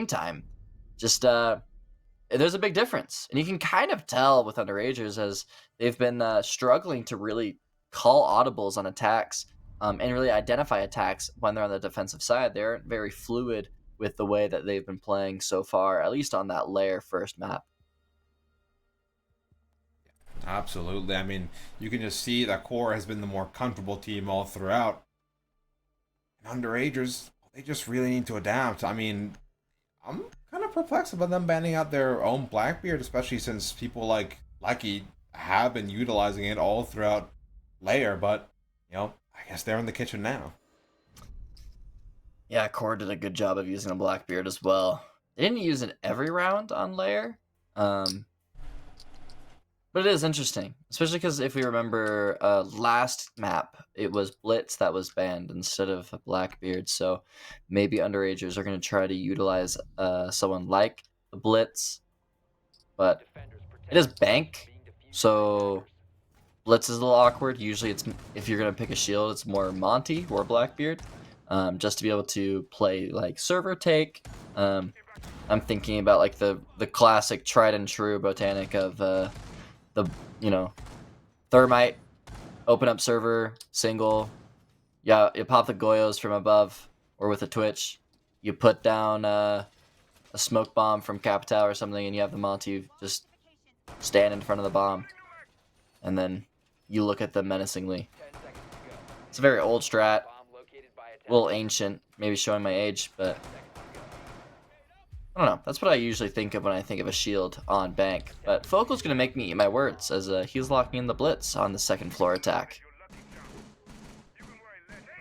time. Just there's a big difference, and you can kind of tell with Underagers as they've been struggling to really call audibles on attacks and really identify attacks when they're on the defensive side. They're very fluid with the way that they've been playing so far, at least on that Lair first map. Absolutely. I mean, you can just see that Core has been the more comfortable team all throughout. And Underagers, they just really need to adapt. I mean, I'm kind of perplexed about them banning out their own Blackbeard, especially since people like Lucky have been utilizing it all throughout Lair, but, I guess they're in the kitchen now. Yeah, Core did a good job of using a Blackbeard as well. They didn't use it every round on Lair, but it is interesting, especially because if we remember last map, it was Blitz that was banned instead of a Blackbeard, so maybe Underagers are going to try to utilize someone like the Blitz, but it is Bank, so Blitz is a little awkward. Usually if you're going to pick a shield, it's more Monty or Blackbeard. Just to be able to play like server take. I'm thinking about like the classic tried and true Botanic of the Thermite, open up server, single. Yeah, you pop the Goyos from above or with a Twitch. You put down a smoke bomb from Capital or something, and you have the Monty just stand in front of the bomb, and then you look at them menacingly. It's a very old strat. A little ancient, maybe showing my age, but I don't know. That's what I usually think of when I think of a shield on Bank. But Focal's going to make me eat my words as he's locking in the Blitz on the second floor attack.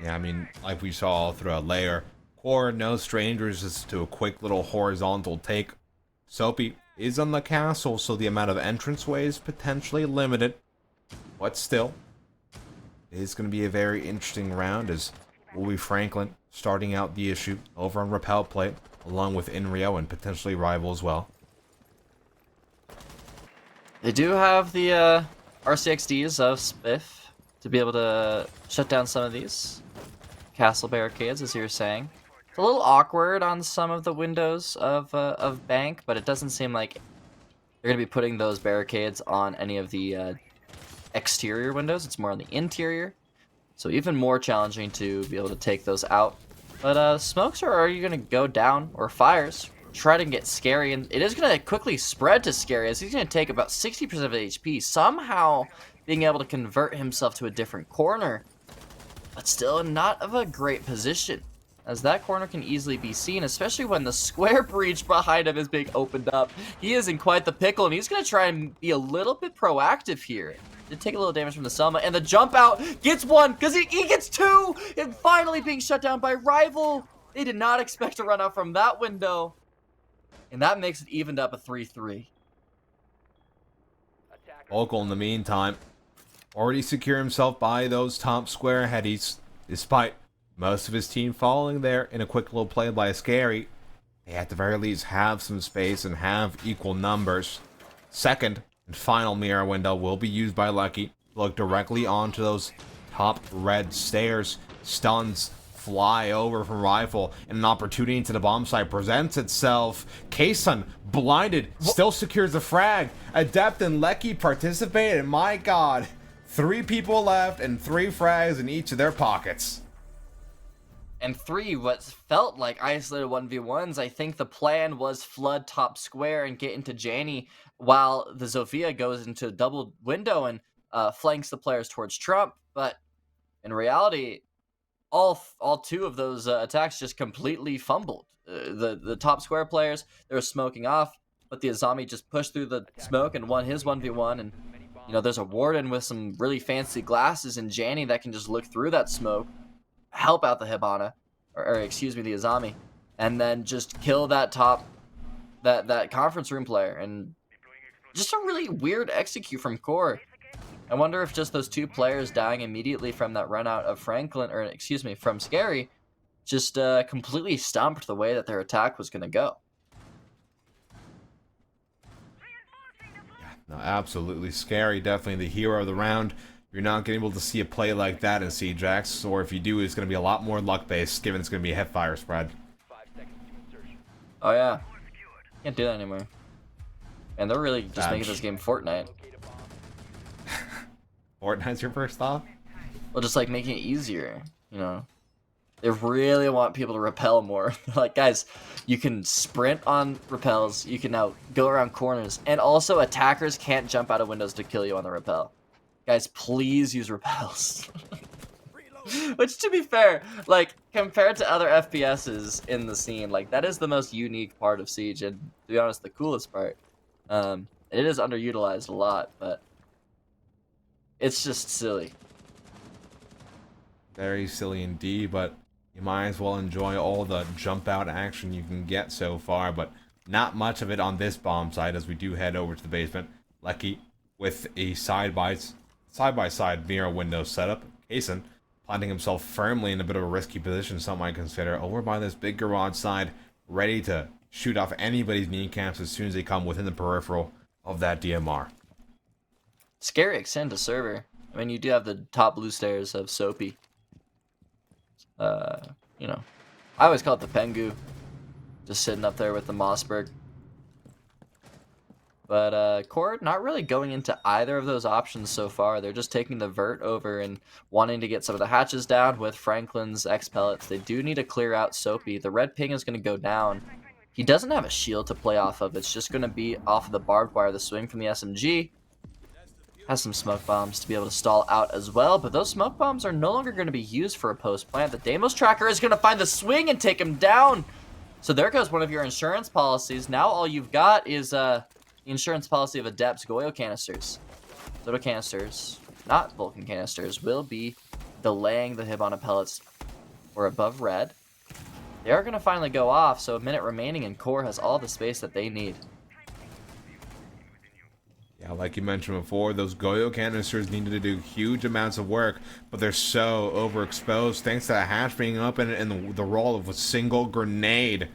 Yeah, I mean, like we saw all throughout Lair, Core no strangers as to a quick little horizontal take. Soapy is on the castle, so the amount of entranceway is potentially limited. But still, it is going to be a very interesting round as Will be Franklin starting out the issue over on Repel Plate, along with Inrio and potentially Rival as well. They do have the RCXDs of Spiff to be able to shut down some of these castle barricades, as you were saying. It's a little awkward on some of the windows of Bank, but it doesn't seem like they're going to be putting those barricades on any of the exterior windows. It's more on the interior. So even more challenging to be able to take those out. But smokes are you going to go down, or fires, try to get Scary, and it is going to quickly spread to Scary as he's going to take about 60% of HP, somehow being able to convert himself to a different corner, but still not of a great position, as that corner can easily be seen, especially when the square breach behind him is being opened up. He is in quite the pickle, and he's going to try and be a little bit proactive here. Did take a little damage from the Selma, and the jump out gets one because he gets two, and finally being shut down by Rival. They did not expect to run out from that window, and that makes it evened up a 3-3. Vocal, in the meantime, already secure himself by those top square headies, despite most of his team falling there in a quick little play by Scary. They at the very least have some space and have equal numbers. Second and final mirror window will be used by Lucky. Look directly onto those top red stairs. Stuns fly over from Rifle, and an opportunity to the bomb site presents itself. Kason, blinded, still secures the frag. Adept and Lecky participated. My god. 3 people left and 3 frags in each of their pockets. And 3 what felt like isolated 1v1s. I think the plan was flood top square and get into Janny while the Zofia goes into a double window and flanks the players towards Trump. But in reality, all 2 of those attacks just completely fumbled. The top square players, they were smoking off, but the Azami just pushed through the smoke and won his 1v1. And you know, there's a Warden with some really fancy glasses and Janny that can just look through that smoke, help out the Hibana, or excuse me, the Azami, and then just kill that that conference room player. And just a really weird execute from Core. I wonder if just those 2 players dying immediately from that run out of Franklin, or excuse me, from Scary, just completely stumped the way that their attack was going to go. No, absolutely Scary. Definitely the hero of the round. You're not going to be able to see a play like that in CJax, or if you do, it's going to be a lot more luck-based, given it's going to be a hipfire spread. Oh yeah, can't do that anymore. And they're really just making this game Fortnite. Fortnite's your first thought? Well, just like making it easier, you know. They really want people to repel more. Like, guys, you can sprint on repels, you can now go around corners, and also attackers can't jump out of windows to kill you on the repel. Guys, please use repels. Which, to be fair, like, compared to other FPSs in the scene, like, that is the most unique part of Siege, and to be honest, the coolest part. It is underutilized a lot, but it's just silly. Very silly indeed, but you might as well enjoy all the jump out action you can get so far, but not much of it on this bomb site as we do head over to the basement. Lucky with a side-by-side mirror window setup. Kason planting himself firmly in a bit of a risky position, some might consider, over by this big garage side, ready to shoot off anybody's kneecaps as soon as they come within the peripheral of that DMR. Scary extend to server. I mean, you do have the top blue stairs of Soapy. You know, I always call it the Pengu, just sitting up there with the Mossberg. But Core not really going into either of those options so far. They're just taking the vert over and wanting to get some of the hatches down with Franklin's X pellets. They do need to clear out Soapy. The red ping is going to go down. He doesn't have a shield to play off of. It's just going to be off of the barbed wire, the swing from the SMG. Has some smoke bombs to be able to stall out as well, but those smoke bombs are no longer going to be used for a post plant. The Deimos tracker is going to find the swing and take him down. So there goes one of your insurance policies. Now all you've got is the insurance policy of Adept's Goyo canisters. Soda canisters, not Vulcan canisters, will be delaying the Hibana pellets or above red. They are going to finally go off, so a minute remaining, and Core has all the space that they need. Yeah, like you mentioned before, those Goyo canisters needed to do huge amounts of work, but they're so overexposed thanks to the hatch being open, and the roll of a single grenade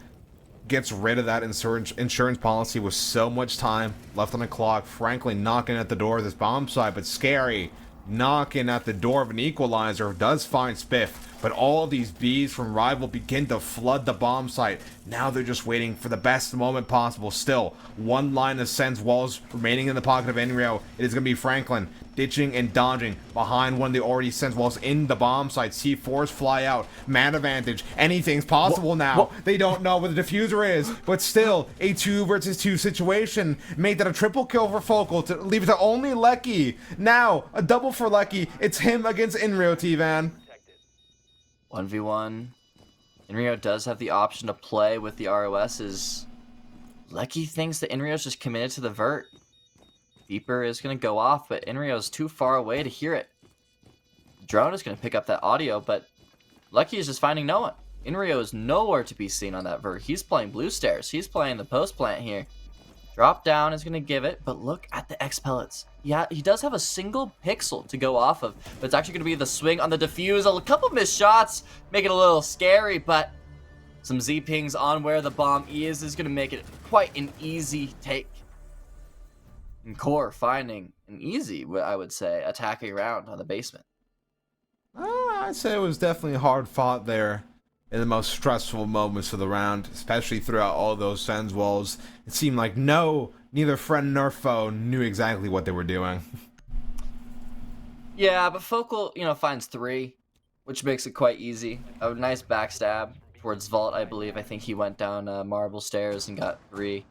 gets rid of that insurance policy with so much time left on the clock. Frankly, knocking at the door of this bomb site, but Scary knocking at the door of an equalizer does find Spiff, but all these bees from Rival begin to flood the bomb site. Now they're just waiting for the best moment possible. Still, one line of Sen's walls remaining in the pocket of Enrio. It is going to be Franklin ditching and dodging behind one of the already Sen's walls in the bomb site. C4s fly out. Man advantage. Anything's possible now. They don't know what the diffuser is, but still, a 2 versus 2 situation. Made that a triple kill for Focal to leave it to only Lecky. Now, a double for Lecky. It's him against Enrio, T-Van. 1v1. Enrio does have the option to play with the ROSs. Lecky thinks that Enrio's just committed to the vert. Beeper is going to go off, but Inrio is too far away to hear it. Drone is going to pick up that audio, but Lucky is just finding no one. Inrio is nowhere to be seen on that vert. He's playing blue stairs. He's playing the post plant here. Drop down is going to give it, but look at the X pellets. Yeah, he does have a single pixel to go off of, but it's actually going to be the swing on the defuse. A couple missed shots, make it a little scary, but some Z pings on where the bomb is going to make it quite an easy take. And Core finding an easy, I would say, attacking round on the basement. I'd say it was definitely hard fought there in the most stressful moments of the round, especially throughout all those fence walls. It seemed like neither friend nor foe knew exactly what they were doing. Yeah, but Focal, finds 3, which makes it quite easy. A nice backstab towards Vault, I believe. I think he went down marble stairs and got 3.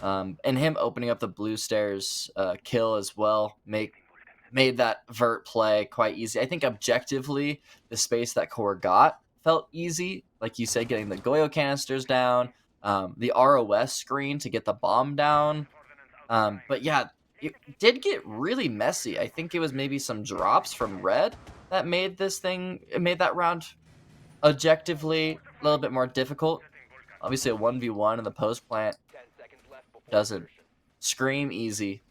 And him opening up the blue stairs kill as well made that vert play quite easy. I think objectively, the space that Core got felt easy. Like you said, getting the Goyo canisters down, the ROS screen to get the bomb down. But yeah, it did get really messy. I think it was maybe some drops from Red that made that round objectively a little bit more difficult. Obviously a 1v1 in the post plant doesn't scream easy.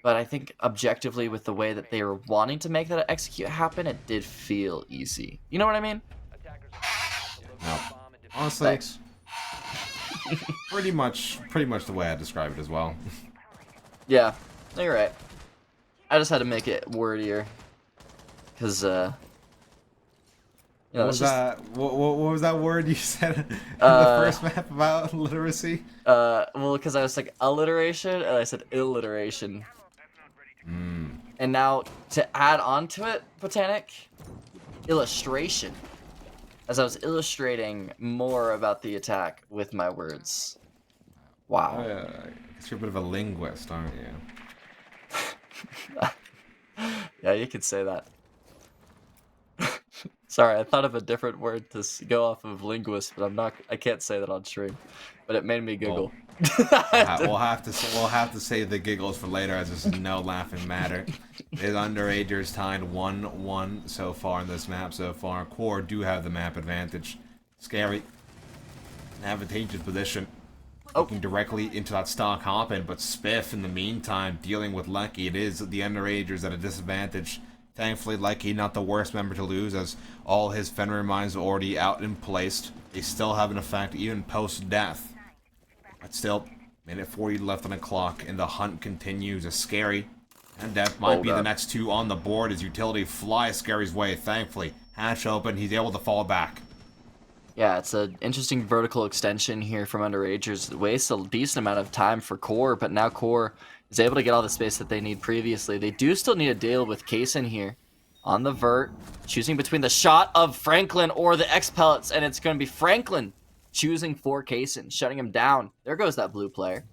But I think objectively with the way that they were wanting to make that execute happen, it did feel easy. You know what I mean? No. Honestly, Thanks. pretty much the way I describe it as well. Yeah, you're right. I just had to make it wordier. Because, What was that word you said in the first map about literacy? Well, because I was like alliteration, and I said illiteration. And now, to add on to it, Botanic, illustration. As I was illustrating more about the attack with my words. Wow. I guess you're a bit of a linguist, aren't you? Yeah, you could say that. Sorry, I thought of a different word to go off of linguist, but I can't say that on stream. But it made me giggle. We'll have to save the giggles for later, as there's no laughing matter. It's Underagers tied 1-1 so far in this map so far. Core do have the map advantage. Scary. An advantageous position. Looking directly into that stock hopping, but Spiff in the meantime dealing with Lucky. It is the Underagers at a disadvantage. Thankfully, Lucky not the worst member to lose, as all his Fenrir mines are already out and placed. They still have an effect even post-death. But still, minute 40 left on the clock, and the hunt continues. As Scary and Death might be the next 2 on the board as Utility flies Scary's way. Thankfully, hatch open, he's able to fall back. Yeah, it's an interesting vertical extension here from Underagers. It wastes a decent amount of time for Core, but now Core is able to get all the space that they need previously. They do still need to deal with Kaysen here on the vert, choosing between the shot of Franklin or the X pellets, and it's going to be Franklin choosing for Kaysen, shutting him down. There goes that blue player.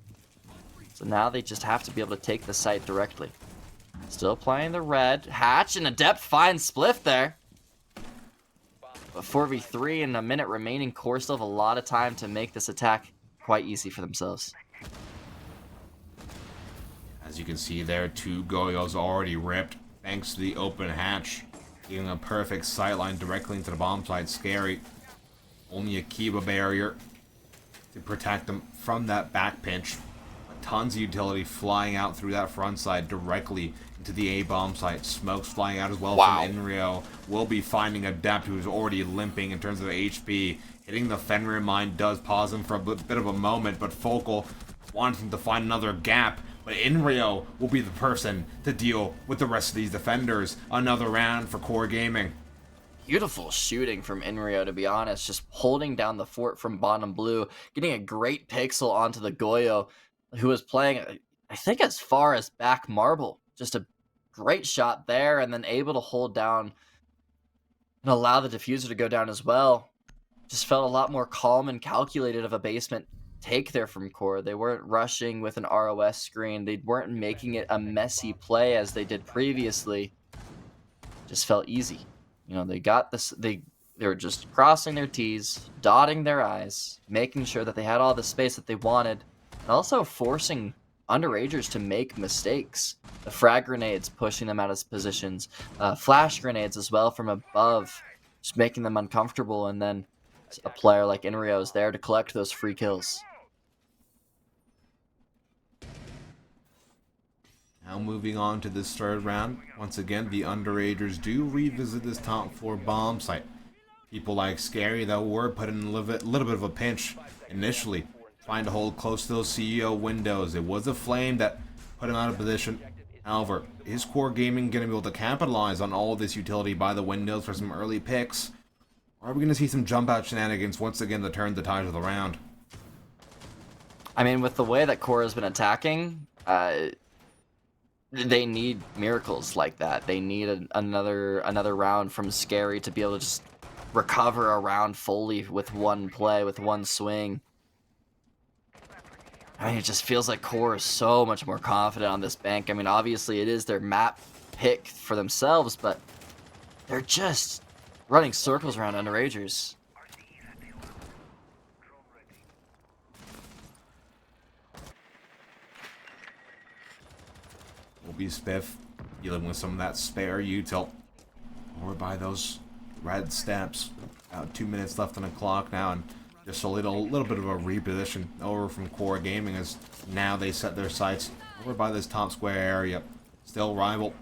So now they just have to be able to take the site directly. Still playing the red. Hatch and Adept finds Spliff there. But 4v3 and a minute remaining, Core still have a lot of time to make this attack quite easy for themselves. As you can see there, 2 Goyos already ripped thanks to the open hatch, giving a perfect sightline directly into the bomb site. Scary. Only a Kiba barrier to protect them from that back pinch. Tons of utility flying out through that front side directly into the A bomb site. Smoke's flying out as well from Inrio. Will be finding Adept, who's already limping in terms of HP. Hitting the Fenrir mine does pause him for a bit of a moment, but Focal wanting to find another gap. But Inrio will be the person to deal with the rest of these defenders. Another round for Core Gaming. Beautiful shooting from Inrio, to be honest. Just holding down the fort from bottom blue. Getting a great pixel onto the Goyo, who was playing, I think, as far as back marble. Just a great shot there, and then able to hold down and allow the diffuser to go down as well. Just felt a lot more calm and calculated of a basement take there from Core. They weren't rushing with an ROS screen. They weren't making it a messy play as they did previously. Just felt easy. You know, they got this. They were just crossing their T's, dotting their I's, making sure that they had all the space that they wanted, and also forcing Underagers to make mistakes. The frag grenades pushing them out of positions, flash grenades as well from above, just making them uncomfortable, and then a player like Inrio is there to collect those free kills. Now moving on to this third round. Once again, the Underagers do revisit this top floor bomb site. People like Scary, though, were put in a little bit of a pinch initially, trying to hold close to those CEO windows. It was a flame that put him out of position. However, is Core Gaming going to be able to capitalize on all of this utility by the windows for some early picks? Or are we going to see some jump out shenanigans once again to turn the tide of the round? I mean, with the way that Core has been attacking, they need miracles like that. They need another round from Scary to be able to just recover a round fully with one play, with one swing. I mean, it just feels like Core is so much more confident on this bank. I mean, obviously it is their map pick for themselves, but they're just running circles around Underagers. Will be Spiff dealing with some of that spare util. Or by those red steps. About 2 minutes left on the clock now, and just a little bit of a reposition over from Core Gaming as now they set their sights over by this top square area. Still Rival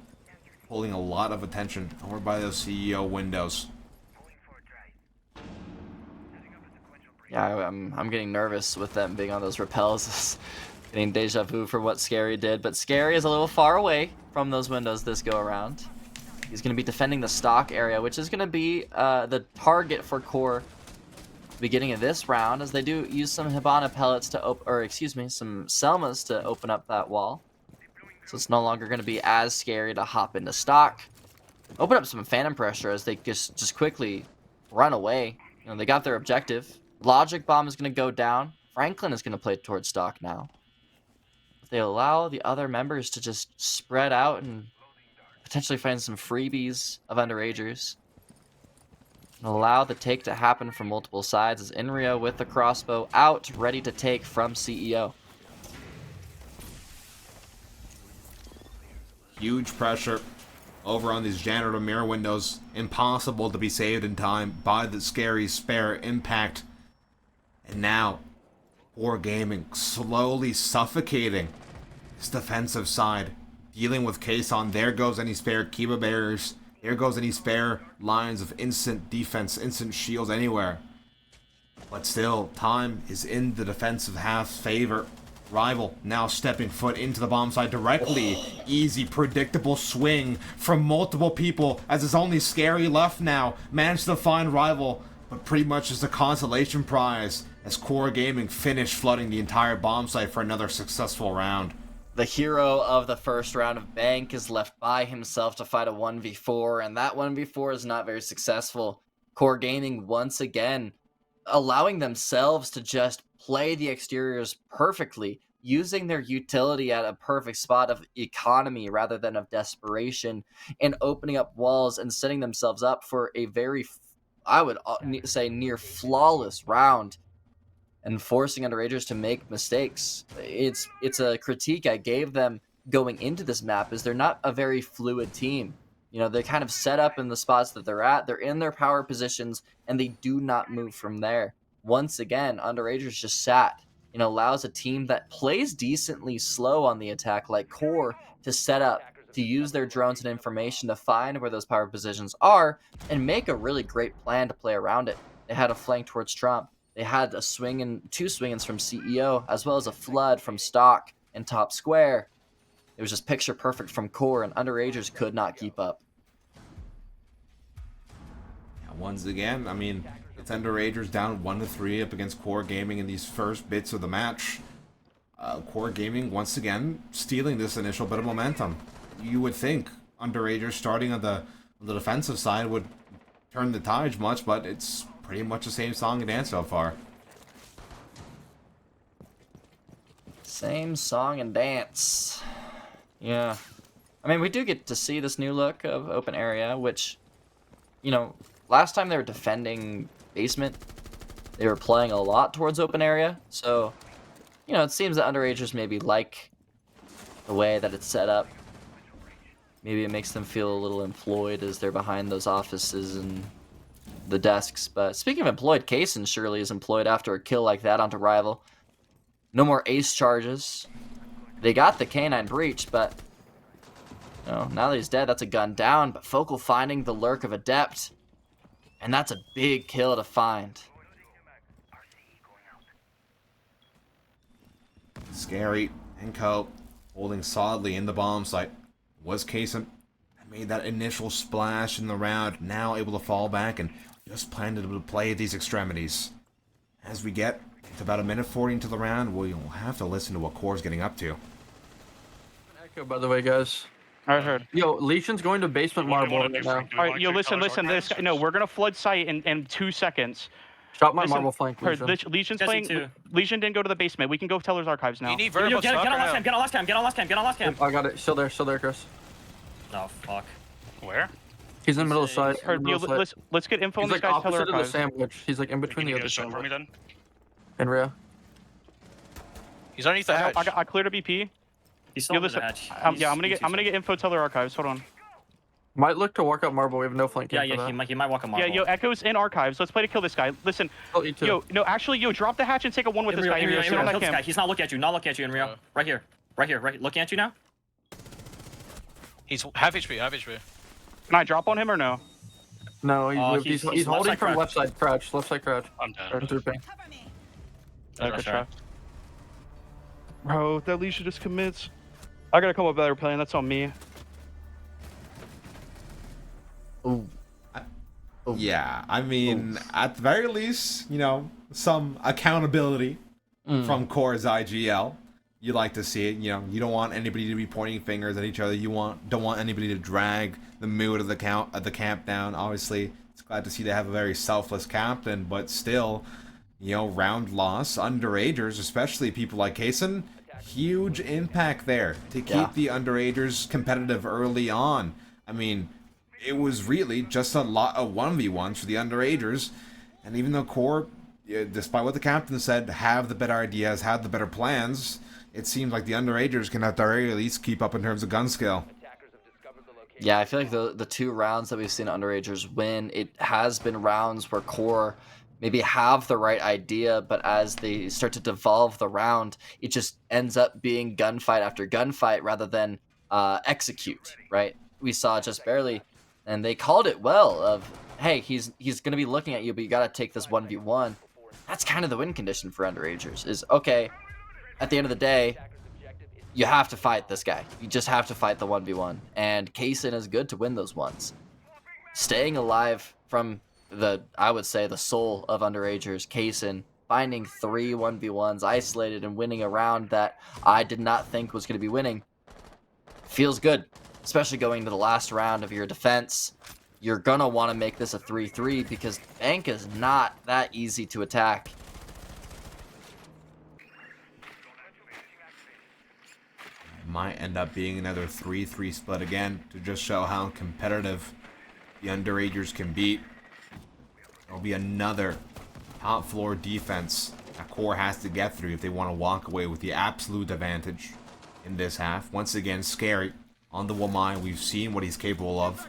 pulling a lot of attention over by those CEO windows. Yeah, I'm getting nervous with them being on those repels. Getting deja vu for what Scary did, but Scary is a little far away from those windows this go around. He's going to be defending the stock area, which is going to be the target for Core beginning of this round, as they do use some Hibana pellets to some Selmas to open up that wall. So it's no longer going to be as scary to hop into stock. Open up some phantom pressure as they just quickly run away. You know, they got their objective. Logic Bomb is going to go down. Franklin is going to play towards stock now. If they allow the other members to just spread out and potentially find some freebies of Underagers, and allow the take to happen from multiple sides, as Inrio with the crossbow out, ready to take from CEO. Huge pressure over on these janitor mirror windows. Impossible to be saved in time by the Scary spare impact. And now, Core Gaming slowly suffocating this defensive side. Dealing with Kason. There goes any spare Kiba barriers. There goes any spare lines of instant defense, instant shields anywhere. But still, time is in the defensive half's favor. Rival now stepping foot into the bomb side directly. Easy, predictable swing from multiple people as it's only Scary left now. Managed to find Rival, but pretty much just a consolation prize as Core Gaming finished flooding the entire bomb site for another successful round. The hero of the first round of Bank is left by himself to fight a 1v4, and that 1v4 is not very successful. Core Gaming once again allowing themselves to just play the exteriors perfectly, using their utility at a perfect spot of economy rather than of desperation, and opening up walls and setting themselves up for a very, I would say, near flawless round, and forcing Underagers to make mistakes. It's a critique I gave them going into this map, is they're not a very fluid team. You know, they kind of set up in the spots that they're at, they're in their power positions, and they do not move from there. Once again, Underagers just sat and allows a team that plays decently slow on the attack like Core to set up, to use their drones and information to find where those power positions are and make a really great plan to play around it. They had a flank towards Trump. They had a two swing-ins from CEO, as well as a flood from stock and top square. It was just picture perfect from Core, and Underagers could not keep up. Once again, I mean, it's Underagers down 1-3 up against Core Gaming in these first bits of the match. Core Gaming, once again, stealing this initial bit of momentum. You would think Underagers starting on the defensive side would turn the tide much, but it's pretty much the same song and dance so far. Same song and dance. Yeah. I mean, we do get to see this new look of open area, which, you know, last time they were defending basement, they were playing a lot towards open area. So, you know, it seems that Underagers maybe like the way that it's set up. Maybe it makes them feel a little employed as they're behind those offices and the desks. But speaking of employed, Kaysen surely is employed after a kill like that onto Rival. No more ace charges. They got the canine breach, but now that he's dead, that's a gun down. But Focal finding the lurk of Adept, and that's a big kill to find. Scary and Co. holding solidly in the bomb site. Was Kaysen that made that initial splash in the round, now able to fall back and just plan to play at these extremities. As we get to about 1:40 into the round, we'll have to listen to what Core's getting up to. Echo, by the way, guys. I heard. Yo, Lesion's going to basement marble right now. All right, yo, listen. This guy, no, we're gonna flood site in 2 seconds. Shot my Listen, marble flank, Lesion. Legion's playing. Legion didn't go to the basement. We can go Teller's Archives now. You need vertical Get on last cam, get on last cam, get on last cam, get on last cam. I got it. Still there, Chris. Oh, fuck. Where? He's in the middle of the site. Heard, yo, let's get info on He's this like guy's Teller opposite of the Archives. sandwich. He's like in between the Can you other get a shot for me sandwich. then? In Rio. He's underneath the hatch. I cleared a BP. He's still Yo, in the listen. hatch. Yeah, I'm gonna get info Teller Archives. Hold on. Might look to work up marble. We have no flank. Yeah, he might walk a marble. Yeah, yo, Echo's in Archives. Let's play to kill this guy. Listen. Oh, you too. Yo, no, actually, yo, drop the hatch and take a one with this guy. In Rio, Sit on that kill this cam. guy. He's not looking at you, not looking at you in Rio. Right here, looking at you now. He's half HP, half HP. Can I drop on him or no? No, he's he's left holding side from crouch. left side crouch. Left side crouch. I'm dead. Or drooping. Good try. Bro, that Leisha just commits. I gotta come up with a better plan. That's on me. Ooh. Yeah, I mean, at the very least, some accountability from Core's IGL. You like to see it. You don't want anybody to be pointing fingers at each other. Don't want anybody to drag the mood of the camp down. Obviously, it's glad to see they have a very selfless captain, but still, round loss, underagers, especially people like Kaysen, huge impact there to keep the underagers competitive early on. I mean, it was really just a lot of 1v1s for the underagers, and even though Core, despite what the captain said, have the better ideas, have the better plans, it seems like the underagers can at the very least keep up in terms of gun skill. Yeah, I feel like the 2 rounds that we've seen underagers win, it has been rounds where Core maybe have the right idea, but as they start to devolve the round, it just ends up being gunfight after gunfight rather than execute, right? We saw just barely, and they called it well of, hey, he's going to be looking at you, but you got to take this 1v1. That's kind of the win condition for underagers, is, okay, at the end of the day, you have to fight this guy. You just have to fight the 1v1. And Kaysen is good to win those ones. Staying alive from I would say, the soul of underagers, Kaysen, finding 3 1v1s isolated and winning a round that I did not think was going to be winning. Feels good, especially going to the last round of your defense. You're going to want to make this a 3-3 because Bank is not that easy to attack. Might end up being another 3-3 split again to just show how competitive the underagers can beat. There'll be another top floor defense that Core has to get through if they want to walk away with the absolute advantage in this half. Once again, Scary on the Wamai. We've seen what he's capable of.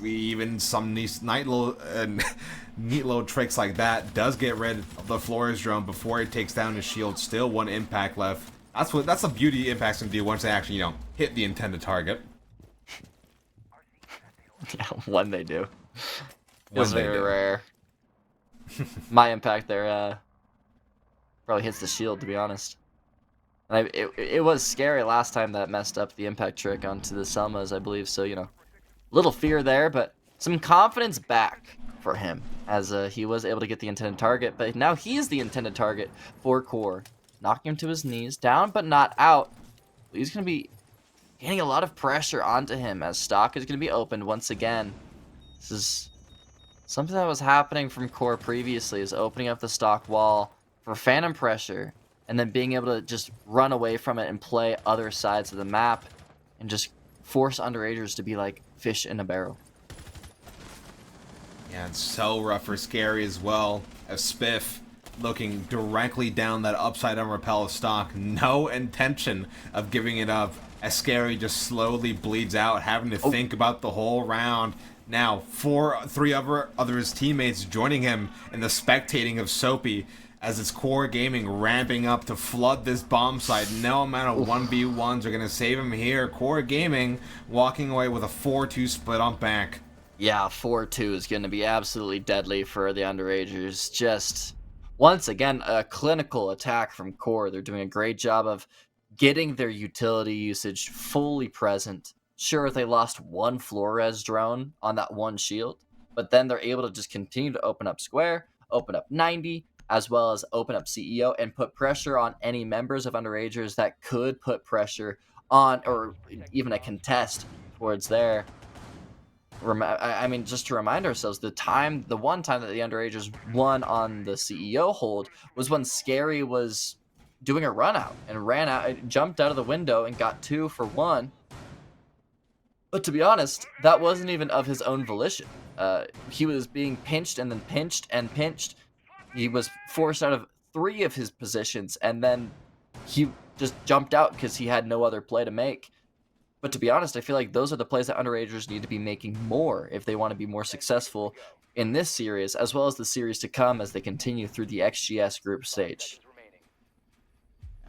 Even some neat little tricks like that does get rid of the Flores drone before it takes down his shield. Still 1 impact left. That's the beauty impacts can do once they actually, hit the intended target. Yeah, when they do. When It's they very do. rare. My impact there probably hits the shield, to be honest. And it was scary last time that messed up the impact trick onto the Selmas, I believe. So, little fear there, but some confidence back for him as he was able to get the intended target. But now he's the intended target for Core. Knocking him to his knees, down but not out. He's going to be getting a lot of pressure onto him as stock is going to be opened once again. This is something that was happening from Core previously, is opening up the stock wall for phantom pressure and then being able to just run away from it and play other sides of the map and just force underagers to be like fish in a barrel. Yeah, it's so rough for Scary as well as Spiff looking directly down that upside down rappel stock. No intention of giving it up, as Scary just slowly bleeds out, having to think about the whole round. Now, three other his teammates joining him in the spectating of Soapy, as it's Core Gaming ramping up to flood this bomb site. No amount of 1v1s are going to save him here. Core Gaming walking away with a 4-2 split on back. Yeah, 4-2 is going to be absolutely deadly for the Underagers. Just, once again, a clinical attack from Core. They're doing a great job of getting their utility usage fully present. Sure, they lost one Flores drone on that one shield, but then they're able to just continue to open up Square, open up 90, as well as open up CEO and put pressure on any members of Underagers that could put pressure on, or even a contest towards there. I mean, just to remind ourselves, the one time that the Underagers won on the CEO hold was when Scary was doing a run out and jumped out of the window and got 2 for 1. But to be honest, that wasn't even of his own volition. He was being pinched and then pinched and pinched. He was forced out of 3 of his positions, and then he just jumped out because he had no other play to make. But to be honest, I feel like those are the plays that Underagers need to be making more if they want to be more successful in this series, as well as the series to come as they continue through the XGS group stage.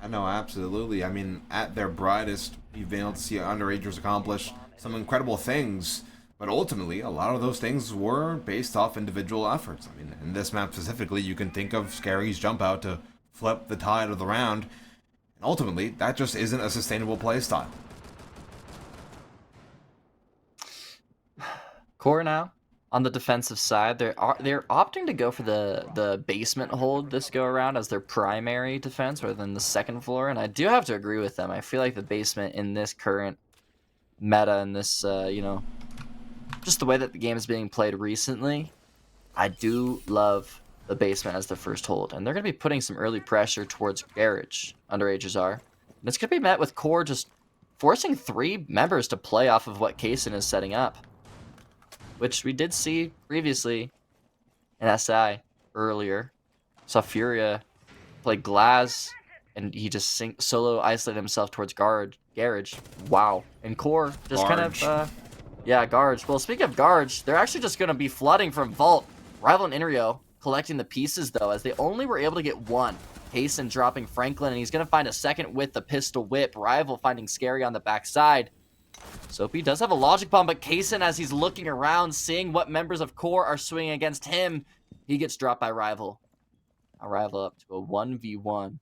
I know, absolutely. I mean, at their brightest, you've been able to see Underagers accomplish some incredible things, but ultimately, a lot of those things were based off individual efforts. I mean, in this map specifically, you can think of Scary's jump out to flip the tide of the round, and ultimately, that just isn't a sustainable playstyle. Core now on the defensive side, they're opting to go for the basement hold this go around as their primary defense rather than the second floor, and I do have to agree with them. I feel like the basement in this current meta and this just the way that the game is being played recently, I do love the basement as the first hold, and they're going to be putting some early pressure towards Garage. Underagers are, and it's going to be met with Core just forcing 3 members to play off of what Kaysen is setting up, which we did see previously in SI earlier. Saw Furia play Glaz, and he just solo isolated himself towards Garage. Wow. And Core just kind of, yeah, Garage. Well, speaking of Garage, they're actually just going to be flooding from Vault. Rival and Inrio collecting the pieces, though, as they only were able to get 1. Kaysen dropping Franklin, and he's going to find a second with the pistol whip. Rival finding Scary on the backside. Soapy does have a logic bomb, but Kaysen, as he's looking around, seeing what members of Core are swinging against him, he gets dropped by Rival. A Rival up to a 1v1.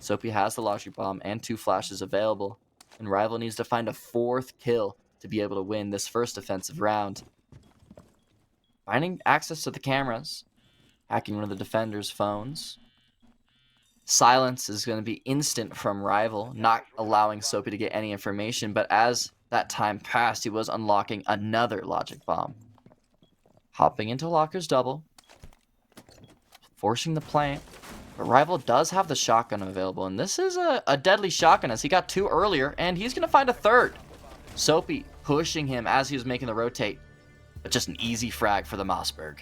Soapy has the logic bomb and 2 flashes available, and Rival needs to find a 4th kill to be able to win this first defensive round. Finding access to the cameras, hacking one of the defenders' phones. Silence is going to be instant from Rival, not allowing Soapy to get any information, but as that time passed, he was unlocking another logic bomb. Hopping into Locker's double, forcing the plant, but Rival does have the shotgun available, and this is a deadly shotgun as he got 2 earlier, and he's going to find a 3rd. Soapy pushing him as he was making the rotate, but just an easy frag for the Mossberg.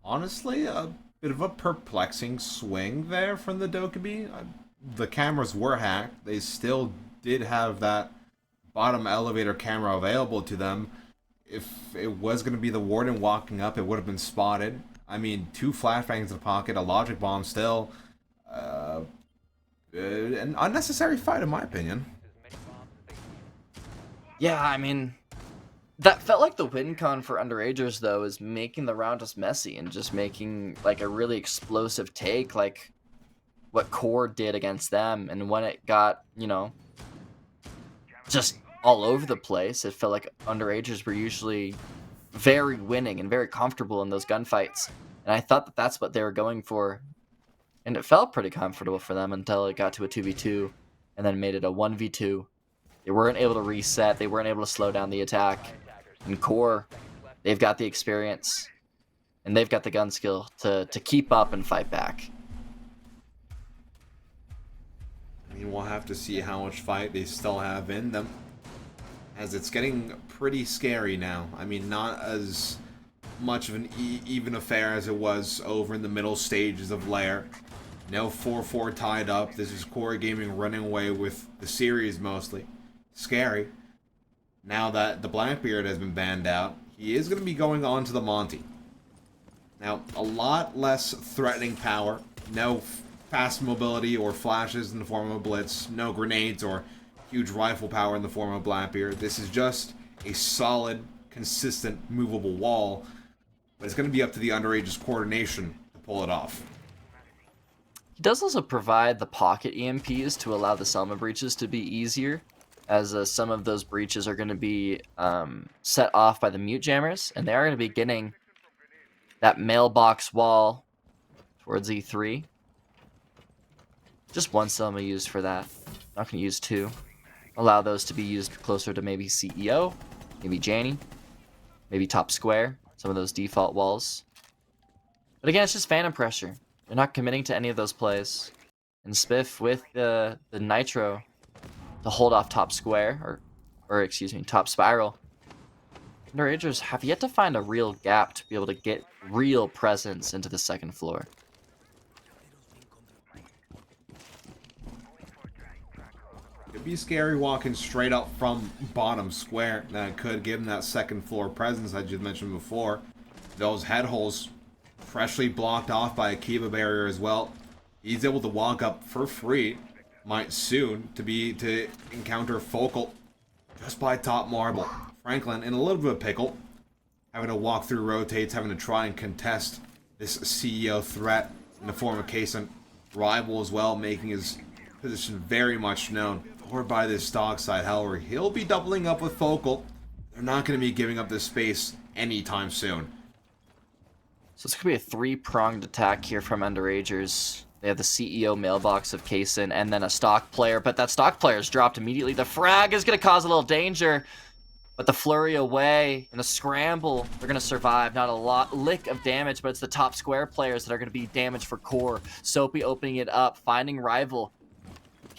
Honestly, a bit of a perplexing swing there from the Dokkaebi. The cameras were hacked. They still did have that bottom elevator camera available to them. If it was going to be the Warden walking up, it would have been spotted. I mean, 2 flashbangs in the pocket, a logic bomb still. An unnecessary fight, in my opinion. Yeah, I mean, that felt like the win con for Underagers, though, is making the round just messy and just making, like, a really explosive take, like what Core did against them. And when it got, you know, just all over the place, it felt like Underagers were usually very winning and very comfortable in those gunfights. And I thought that that's what they were going for. And it felt pretty comfortable for them until it got to a 2v2 and then made it a 1v2. They weren't able to reset. They weren't able to slow down the attack. And Core, they've got the experience and they've got the gun skill to keep up and fight back. I mean, we'll have to see how much fight they still have in them, as it's getting pretty scary now. I mean, not as much of an even affair as it was over in the middle stages of Lair. Now 4-4 tied up. This is Core Gaming running away with the series mostly. Scary. Now that the Blackbeard has been banned out, he is going to be going on to the Monty. Now, a lot less threatening power. No fast mobility or flashes in the form of a blitz. No grenades or huge rifle power in the form of Blackbeard. This is just a solid, consistent, movable wall. But it's going to be up to the Underage's coordination to pull it off. He does also provide the pocket EMPs to allow the Selma breaches to be easier, as some of those breaches are going to be set off by the mute jammers, and they are going to be getting that mailbox wall towards E3. Just one Selma used for that. Not going to use two. Allow those to be used closer to maybe CEO, maybe Janny, maybe top square, some of those default walls. But again, it's just phantom pressure. They're not committing to any of those plays. And Spiff with the Nitro to hold off top square, or excuse me, top spiral. Underagers have yet to find a real gap to be able to get real presence into the second floor. It'd be scary walking straight up from bottom square. That could give him that second floor presence I just mentioned before. Those head holes freshly blocked off by a Kiva barrier as well. He's able to walk up for free. Might soon to encounter Focal just by top marble. Franklin in a little bit of a pickle, having to walk through rotates, having to try and contest this CEO threat in the form of Kaysen. Rival as well, making his position very much known. Or by this stock side, however, he'll be doubling up with Focal. They're not going to be giving up this space anytime soon. So it's going to be a three-pronged attack here from Underagers. They have the CEO mailbox of Kaysen and then a stock player, but that stock player is dropped immediately. The frag is going to cause a little danger, but the flurry away and the scramble, they're going to survive. Not a lick of damage, but it's the top square players that are going to be damaged for Core. Soapy opening it up, finding Rival.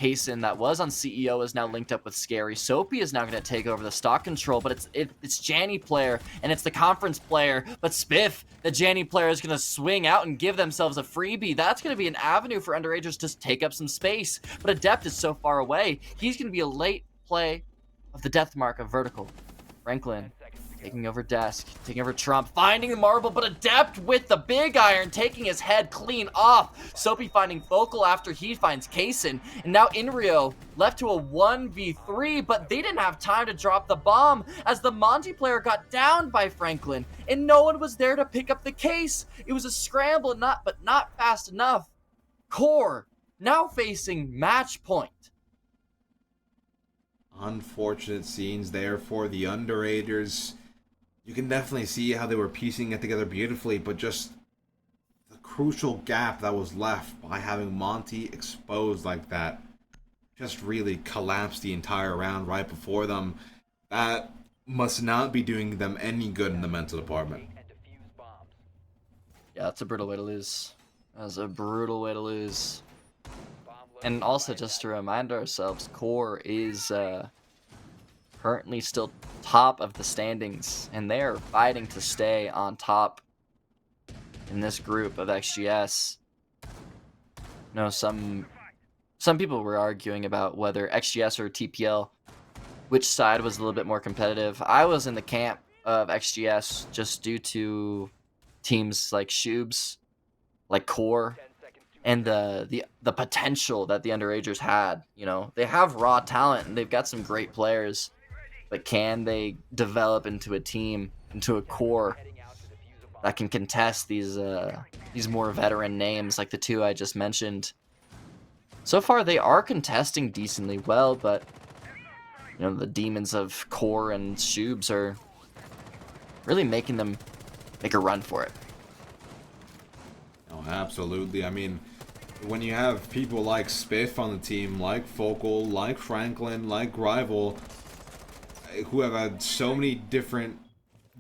Kaysen that was on CEO is now linked up with Scary. Soapy is now going to take over the stock control, but it's Janny player and it's the conference player. But Spiff, the Janny player, is going to swing out and give themselves a freebie. That's going to be an avenue for Underagers to take up some space. But Adept is so far away. He's going to be a late play of the death mark of Vertical. Franklin taking over Desk, taking over Trump, finding the marble, but Adept with the big iron, taking his head clean off. Soapy finding Focal after he finds Kaysen. And now Inrio left to a 1v3, but they didn't have time to drop the bomb as the Monty player got downed by Franklin, and no one was there to pick up the case. It was a scramble, but not fast enough. Core now facing match point. Unfortunate scenes there for the Underagers. You can definitely see how they were piecing it together beautifully, but just the crucial gap that was left by having Monty exposed like that just really collapsed the entire round right before them. That must not be doing them any good in the mental department. Yeah, that's a brutal way to lose. That's a brutal way to lose. And also, just to remind ourselves, Core is currently still top of the standings, and they are fighting to stay on top in this group of XGS. No, some people were arguing about whether XGS or TPL, which side was a little bit more competitive. I was in the camp of XGS just due to teams like Shubes, like Core, and the potential that the Underagers had. You know, they have raw talent and they've got some great players, but can they develop into a team, into a core that can contest these more veteran names like the two I just mentioned? So far, they are contesting decently well, but you know, the demons of Core and Shubes are really making them make a run for it. Oh, absolutely. I mean, when you have people like Spiff on the team, like Focal, like Franklin, like Rival, who have had so many different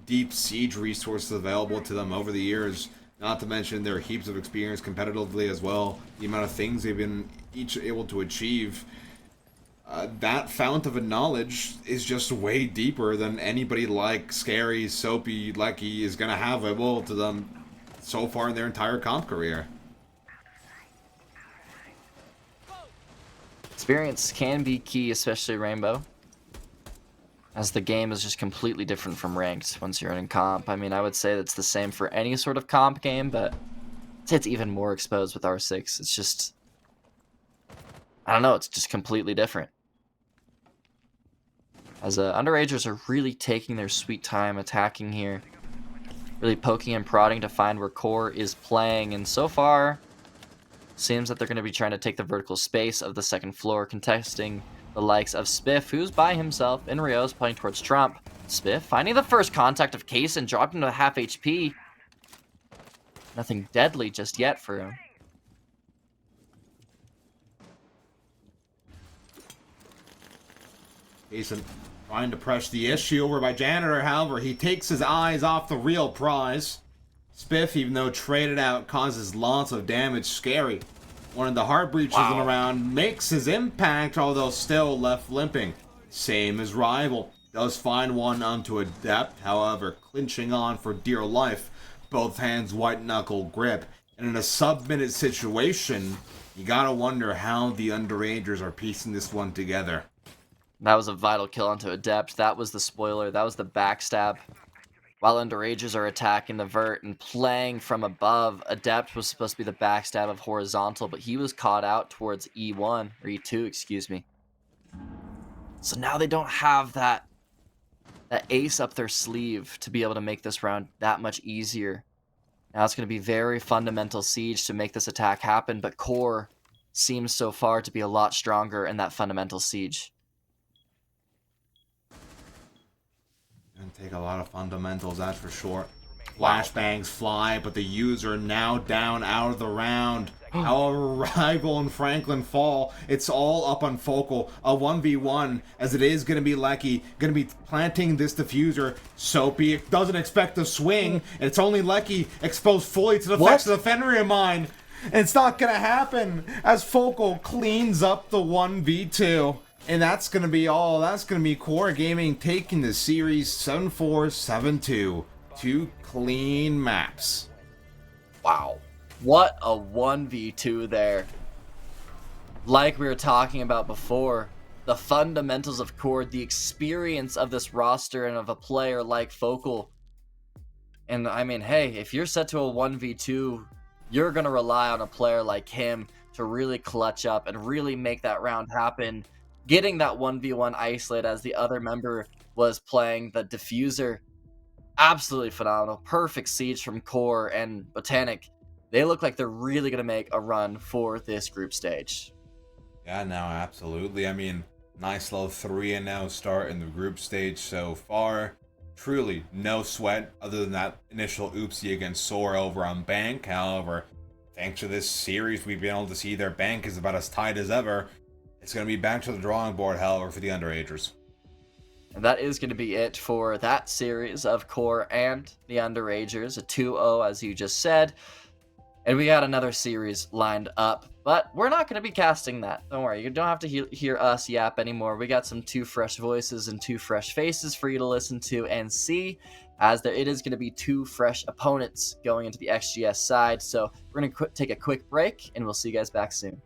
deep siege resources available to them over the years, not to mention their heaps of experience competitively as well, the amount of things they've been each able to achieve, that fount of a knowledge is just way deeper than anybody like Scary, Soapy, Lecky is gonna have available to them so far in their entire comp career. Experience can be key, especially Rainbow, as the game is just completely different from ranked once you're in comp. I mean, I would say that's the same for any sort of comp game, but I'd say it's even more exposed with R6. It's just, I don't know, it's just completely different. As Underagers are really taking their sweet time attacking here, really poking and prodding to find where QOR is playing, and so far, seems that they're going to be trying to take the vertical space of the second floor, contesting the likes of Spiff, who's by himself. Inrio's playing towards Trump. Spiff finding the first contact of Case and dropped him to half HP. Nothing deadly just yet for him. Jason trying to press the issue over by Janitor, however, he takes his eyes off the real prize. Spiff, even though traded out, causes lots of damage. Scary, one of the heart breaches in the round, makes his impact, although still left limping. Same as Rival, does find one onto Adept, however, clinching on for dear life, both hands white knuckle grip. And in a sub-minute situation, you gotta wonder how the Underagers are piecing this one together. That was a vital kill onto Adept. That was the spoiler. That was the backstab. While Underagers are attacking the vert and playing from above, Adept was supposed to be the backstab of horizontal, but he was caught out towards E1, or E2, excuse me. So now they don't have that ace up their sleeve to be able to make this round that much easier. Now it's going to be very fundamental siege to make this attack happen, but QOR seems so far to be a lot stronger in that fundamental siege. Gonna take a lot of fundamentals, that's for sure. Flashbangs fly, but the user now down out of the round. However, Rival and Franklin fall. It's all up on Focal. A 1v1, as it is going to be Lecky. Going to be planting this diffuser. Soapy doesn't expect the swing. And it's only Lecky exposed fully to the effects of the Fenrir mine. And it's not going to happen as Focal cleans up the 1v2. And that's going to be all. That's going to be QOR Gaming taking the series 7-4, 7-2. Two clean maps. Wow. What a 1v2 there. Like we were talking about before, the fundamentals of QOR, the experience of this roster and of a player like Focal. And I mean, hey, if you're set to a 1v2, you're going to rely on a player like him to really clutch up and really make that round happen. Getting that 1v1 isolate as the other member was playing the diffuser. Absolutely phenomenal. Perfect siege from QOR and Botanic. They look like they're really going to make a run for this group stage. Yeah, no, absolutely. I mean, nice low 3-0 start in the group stage so far. Truly, no sweat other than that initial oopsie against Sora over on Bank. However, thanks to this series, we've been able to see their bank is about as tight as ever. It's going to be back to the drawing board, however, for the Underagers. And that is going to be it for that series of QOR and the Underagers. A 2-0, as you just said. And we got another series lined up, but we're not going to be casting that. Don't worry, you don't have to hear us yap anymore. We got some two fresh voices and two fresh faces for you to listen to and see, as it is going to be two fresh opponents going into the XGS side. So we're going to take a quick break, and we'll see you guys back soon.